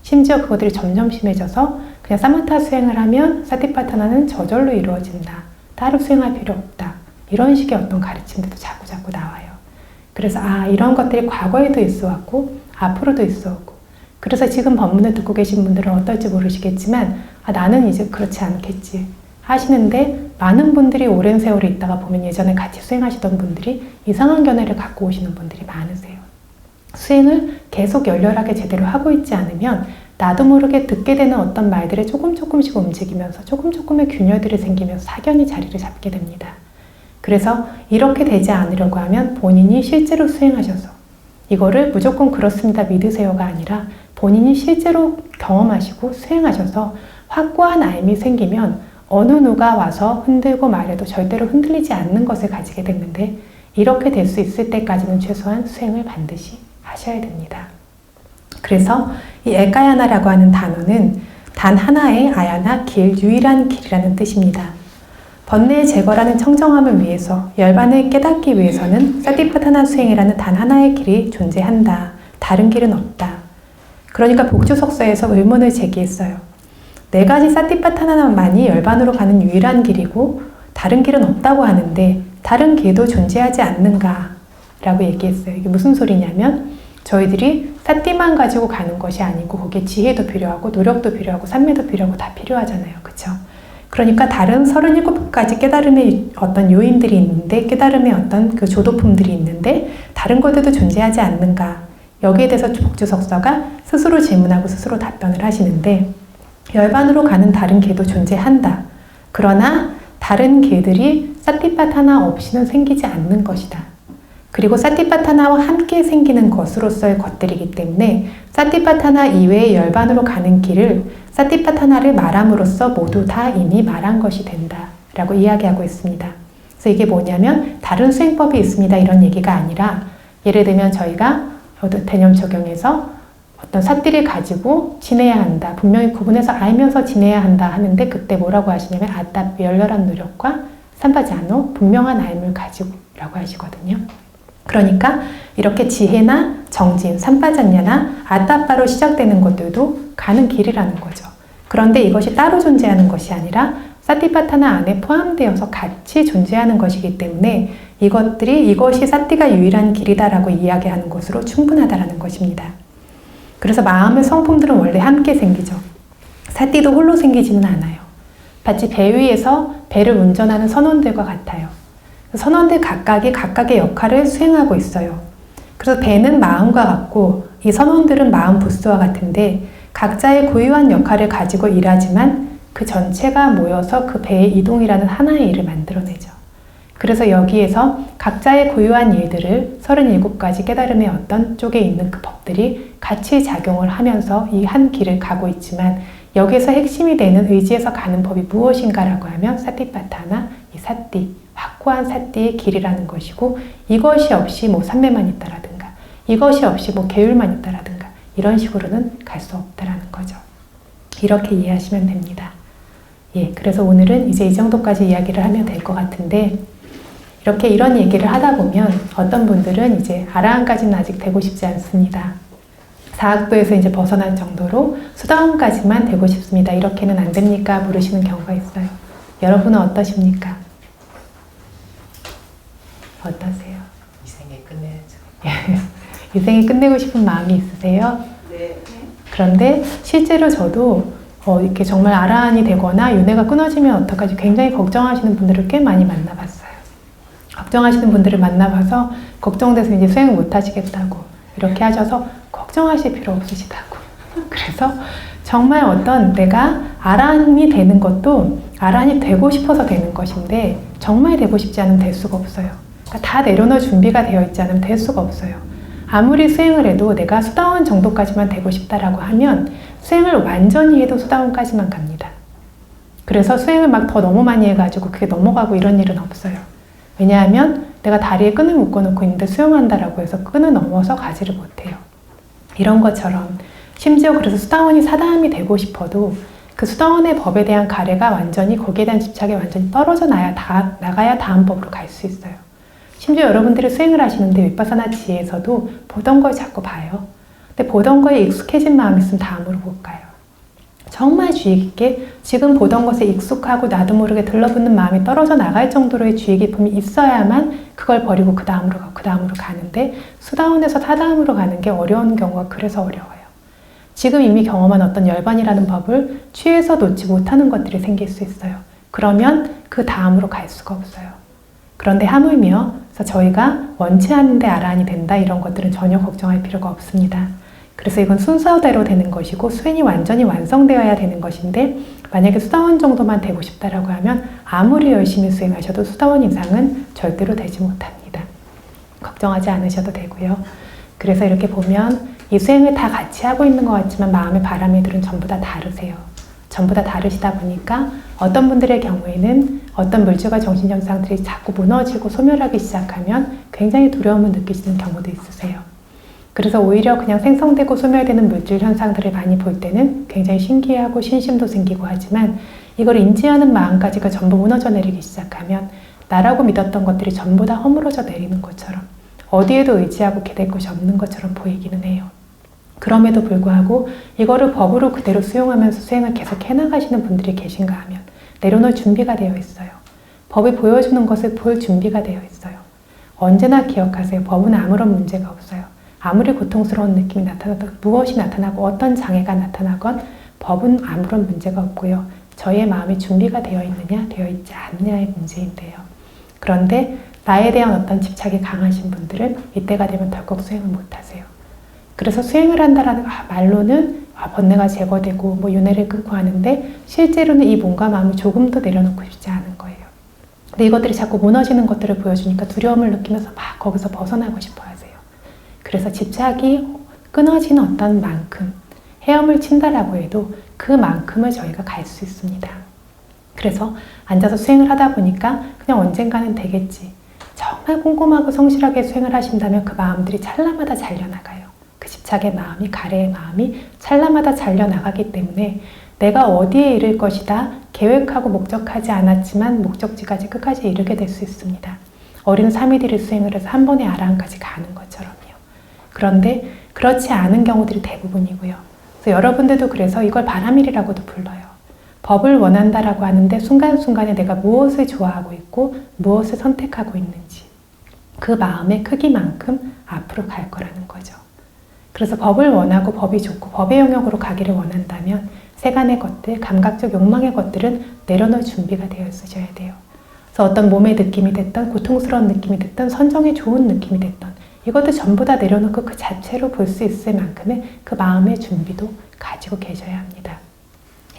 심지어 그것들이 점점 심해져서 그냥 사마타 수행을 하면 사티파타나는 저절로 이루어진다. 따로 수행할 필요 없다. 이런 식의 어떤 가르침들도 자꾸 나와요. 그래서 이런 것들이 과거에도 있어왔고 앞으로도 있어오고 그래서 지금 법문을 듣고 계신 분들은 어떨지 모르시겠지만 나는 이제 그렇지 않겠지 하시는데 많은 분들이 오랜 세월이 있다가 보면 예전에 같이 수행하시던 분들이 이상한 견해를 갖고 오시는 분들이 많으세요. 수행을 계속 열렬하게 제대로 하고 있지 않으면 나도 모르게 듣게 되는 어떤 말들이 조금씩 움직이면서 조금의 균열들이 생기면서 사견이 자리를 잡게 됩니다. 그래서 이렇게 되지 않으려고 하면 본인이 실제로 수행하셔서 이거를 무조건 그렇습니다 믿으세요가 아니라 본인이 실제로 경험하시고 수행하셔서 확고한 알미 생기면 어느 누가 와서 흔들고 말해도 절대로 흔들리지 않는 것을 가지게 됐는데 이렇게 될 수 있을 때까지는 최소한 수행을 반드시 하셔야 됩니다. 그래서 이 에카야나라고 하는 단어는 단 하나의 아야나 길, 유일한 길이라는 뜻입니다. 번뇌의 제거라는 청정함을 위해서 열반을 깨닫기 위해서는 사티파타나 수행이라는 단 하나의 길이 존재한다. 다른 길은 없다. 그러니까 복주석서에서 의문을 제기했어요. 네 가지 사티파타나만이 열반으로 가는 유일한 길이고 다른 길은 없다고 하는데 다른 길도 존재하지 않는가? 라고 얘기했어요. 이게 무슨 소리냐면 저희들이 사티만 가지고 가는 것이 아니고 거기에 지혜도 필요하고 노력도 필요하고 산매도 필요하고 다 필요하잖아요. 그쵸? 그러니까 다른 37가지 깨달음의 어떤 요인들이 있는데 깨달음의 어떤 그 조도품들이 있는데 다른 것들도 존재하지 않는가? 여기에 대해서 복주석서가 스스로 질문하고 스스로 답변을 하시는데 열반으로 가는 다른 길도 존재한다. 그러나 다른 길들이 사티파타나 없이는 생기지 않는 것이다. 그리고 사티파타나와 함께 생기는 것으로서의 것들이기 때문에 사티파타나 이외의 열반으로 가는 길을 사티파타나를 말함으로써 모두 다 이미 말한 것이 된다 라고 이야기하고 있습니다. 그래서 이게 뭐냐면 다른 수행법이 있습니다 이런 얘기가 아니라 예를 들면 저희가 대념 적용에서 어떤 삿띠를 가지고 지내야 한다. 분명히 구분해서 알면서 지내야 한다 하는데 그때 뭐라고 하시냐면 아따 열렬한 노력과 삼바자노 분명한 알을 가지고 라고 하시거든요. 그러니까 이렇게 지혜나 정진, 삼바자냐나 아따빠로 시작되는 것들도 가는 길이라는 거죠. 그런데 이것이 따로 존재하는 것이 아니라 사티파타나 안에 포함되어서 같이 존재하는 것이기 때문에 이것이 사티가 유일한 길이다라고 이야기하는 것으로 충분하다라는 것입니다. 그래서 마음의 성품들은 원래 함께 생기죠. 사티도 홀로 생기지는 않아요. 마치 배 위에서 배를 운전하는 선원들과 같아요. 선원들 각각의 역할을 수행하고 있어요. 그래서 배는 마음과 같고 이 선원들은 마음 부스와 같은데 각자의 고유한 역할을 가지고 일하지만 그 전체가 모여서 그 배의 이동이라는 하나의 일을 만들어내죠. 그래서 여기에서 각자의 고유한 일들을 37가지 깨달음의 어떤 쪽에 있는 그 법들이 같이 작용을 하면서 이 한 길을 가고 있지만 여기에서 핵심이 되는 의지에서 가는 법이 무엇인가라고 하면 사티파타나 이 사띠, 확고한 사띠의 길이라는 것이고 이것이 없이 뭐 삼매만 있다라든가 이것이 없이 뭐 계율만 있다라든가 이런 식으로는 갈 수 없다라는 거죠. 이렇게 이해하시면 됩니다. 예, 그래서 오늘은 이제 이 정도까지 이야기를 하면 될 것 같은데 이렇게 이런 얘기를 하다 보면 어떤 분들은 이제 아라한까지는 아직 되고 싶지 않습니다. 사학부에서 이제 벗어난 정도로 수다원까지만 되고 싶습니다. 이렇게는 안 됩니까? 물으시는 경우가 있어요. 여러분은 어떠십니까? 어떠세요? 이 생에 끝내야죠. 이 생에 끝내고 싶은 마음이 있으세요? 네. 그런데 실제로 저도 이렇게 정말 아라한이 되거나 윤회가 끊어지면 어떡하지 굉장히 걱정하시는 분들을 꽤 많이 만나봤어요. 걱정하시는 분들을 만나봐서 걱정돼서 이제 수행을 못 하시겠다고 이렇게 하셔서 걱정하실 필요 없으시다고. 그래서 정말 어떤 내가 아라한이 되는 것도 아라한이 되고 싶어서 되는 것인데 정말 되고 싶지 않으면 될 수가 없어요. 그러니까 다 내려놓을 준비가 되어 있지 않으면 될 수가 없어요. 아무리 수행을 해도 내가 수다원 정도까지만 되고 싶다라고 하면 수행을 완전히 해도 수다원까지만 갑니다. 그래서 수행을 막 더 너무 많이 해가지고 그게 넘어가고 이런 일은 없어요. 왜냐하면 내가 다리에 끈을 묶어놓고 있는데 수영한다라고 해서 끈을 넘어서 가지를 못해요. 이런 것처럼 심지어 그래서 수다원이 사다함이 되고 싶어도 그 수다원의 법에 대한 가래가 완전히 거기에 대한 집착이 완전히 떨어져 나가야 다음 법으로 갈 수 있어요. 심지어 여러분들이 수행을 하시는데 윗바사나 지혜에서도 보던 걸 자꾸 봐요. 근데 보던 거에 익숙해진 마음이 있으면 다음으로 못 가요. 정말 주의 깊게 지금 보던 것에 익숙하고 나도 모르게 들러붙는 마음이 떨어져 나갈 정도로의 주의 깊음이 있어야만 그걸 버리고 그 다음으로 가고 그 다음으로 가는데 수다원에서 타다음으로 가는 게 어려운 경우가 그래서 어려워요. 지금 이미 경험한 어떤 열반이라는 법을 취해서 놓지 못하는 것들이 생길 수 있어요. 그러면 그 다음으로 갈 수가 없어요. 그런데 하물며 그래서 저희가 원치 않는데 아라한이 된다 이런 것들은 전혀 걱정할 필요가 없습니다. 그래서 이건 순서대로 되는 것이고 수행이 완전히 완성되어야 되는 것인데 만약에 수다원 정도만 되고 싶다라고 하면 아무리 열심히 수행하셔도 수다원 이상은 절대로 되지 못합니다. 걱정하지 않으셔도 되고요. 그래서 이렇게 보면 이 수행을 다 같이 하고 있는 것 같지만 마음의 바람이들은 전부 다 다르세요. 전부 다 다르시다 보니까 어떤 분들의 경우에는 어떤 물질과 정신 현상들이 자꾸 무너지고 소멸하기 시작하면 굉장히 두려움을 느끼시는 경우도 있으세요. 그래서 오히려 그냥 생성되고 소멸되는 물질 현상들을 많이 볼 때는 굉장히 신기하고 신심도 생기고 하지만 이걸 인지하는 마음까지가 전부 무너져 내리기 시작하면 나라고 믿었던 것들이 전부 다 허물어져 내리는 것처럼 어디에도 의지하고 기댈 것이 없는 것처럼 보이기는 해요. 그럼에도 불구하고 이거를 법으로 그대로 수용하면서 수행을 계속 해나가시는 분들이 계신가 하면 내려놓을 준비가 되어 있어요. 법이 보여주는 것을 볼 준비가 되어 있어요. 언제나 기억하세요. 법은 아무런 문제가 없어요. 아무리 고통스러운 느낌이 나타나도 무엇이 나타나고 어떤 장애가 나타나건 법은 아무런 문제가 없고요. 저희의 마음이 준비가 되어 있느냐 되어 있지 않느냐의 문제인데요. 그런데 나에 대한 어떤 집착이 강하신 분들은 이때가 되면 덜컥 수행을 못하세요. 그래서 수행을 한다라는 말로는 번뇌가 제거되고 윤회를 끊고 하는데 실제로는 이 몸과 마음을 조금 더 내려놓고 싶지 않은 거예요. 근데 이것들이 자꾸 무너지는 것들을 보여주니까 두려움을 느끼면서 막 거기서 벗어나고 싶어 하세요. 그래서 집착이 끊어진 어떤 만큼 헤엄을 친다라고 해도 그만큼을 저희가 갈 수 있습니다. 그래서 앉아서 수행을 하다 보니까 그냥 언젠가는 되겠지. 정말 꼼꼼하고 성실하게 수행을 하신다면 그 마음들이 찰나마다 잘려나가요. 그 집착의 마음이, 가래의 마음이 찰나마다 잘려나가기 때문에 내가 어디에 이를 것이다 계획하고 목적하지 않았지만 목적지까지 끝까지 이르게 될 수 있습니다. 어린 3일을 수행을 해서 한 번에 아라한까지 가는 것처럼요. 그런데 그렇지 않은 경우들이 대부분이고요. 그래서 여러분들도 그래서 이걸 바람일이라고도 불러요. 법을 원한다라고 하는데 순간순간에 내가 무엇을 좋아하고 있고 무엇을 선택하고 있는지 그 마음의 크기만큼 앞으로 갈 거라는 거죠. 그래서 법을 원하고 법이 좋고 법의 영역으로 가기를 원한다면 세간의 것들, 감각적 욕망의 것들은 내려놓을 준비가 되어 있으셔야 돼요. 그래서 어떤 몸의 느낌이 됐던 고통스러운 느낌이 됐던 선정의 좋은 느낌이 됐던 이것도 전부 다 내려놓고 그 자체로 볼 수 있을 만큼의 그 마음의 준비도 가지고 계셔야 합니다.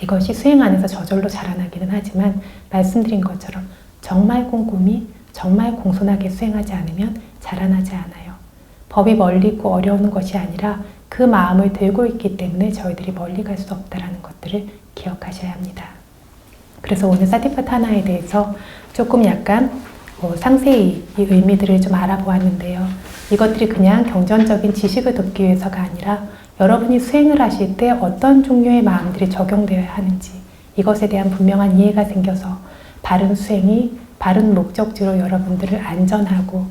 이것이 수행 안에서 저절로 자라나기는 하지만 말씀드린 것처럼 정말 꼼꼼히 정말 공손하게 수행하지 않으면 자라나지 않아요. 법이 멀리 있고 어려운 것이 아니라 그 마음을 들고 있기 때문에 저희들이 멀리 갈 수 없다는 것들을 기억하셔야 합니다. 그래서 오늘 사티파타나에 대해서 조금 약간 상세히 이 의미들을 좀 알아보았는데요. 이것들이 그냥 경전적인 지식을 돕기 위해서가 아니라 여러분이 수행을 하실 때 어떤 종류의 마음들이 적용되어야 하는지 이것에 대한 분명한 이해가 생겨서 바른 수행이 바른 목적지로 여러분들을 안전하고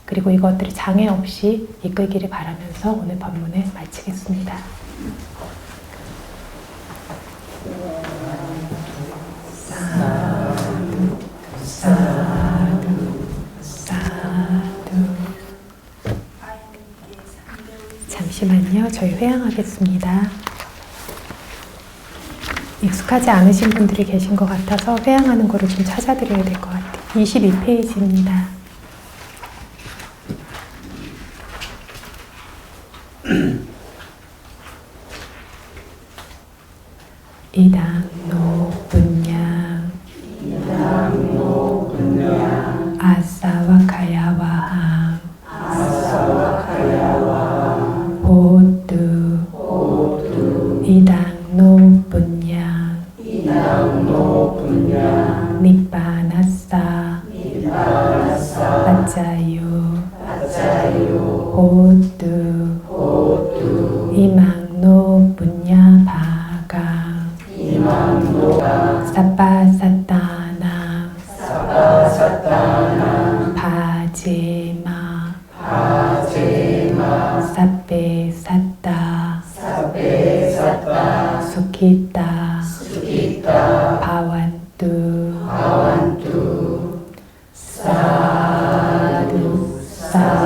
그리고 이것들이 장애 없이 이끌기를 바라면서 오늘 법문을 마치겠습니다. 사두, 사두, 사두. 잠시만요. 저희 회항하겠습니다. 익숙하지 않으신 분들이 계신 것 같아서 회항하는 거를 좀 찾아드려야 될 것 같아요. 22페이지입니다. 이당노 분양 아사와카야와항 호두 이당노 분양 니빠나사 빠짜유 호두 이망노 분야 바강 Sappa Sattana Pajema Sabbe Satta Sukhita Bhavantu Sadhu Sadhu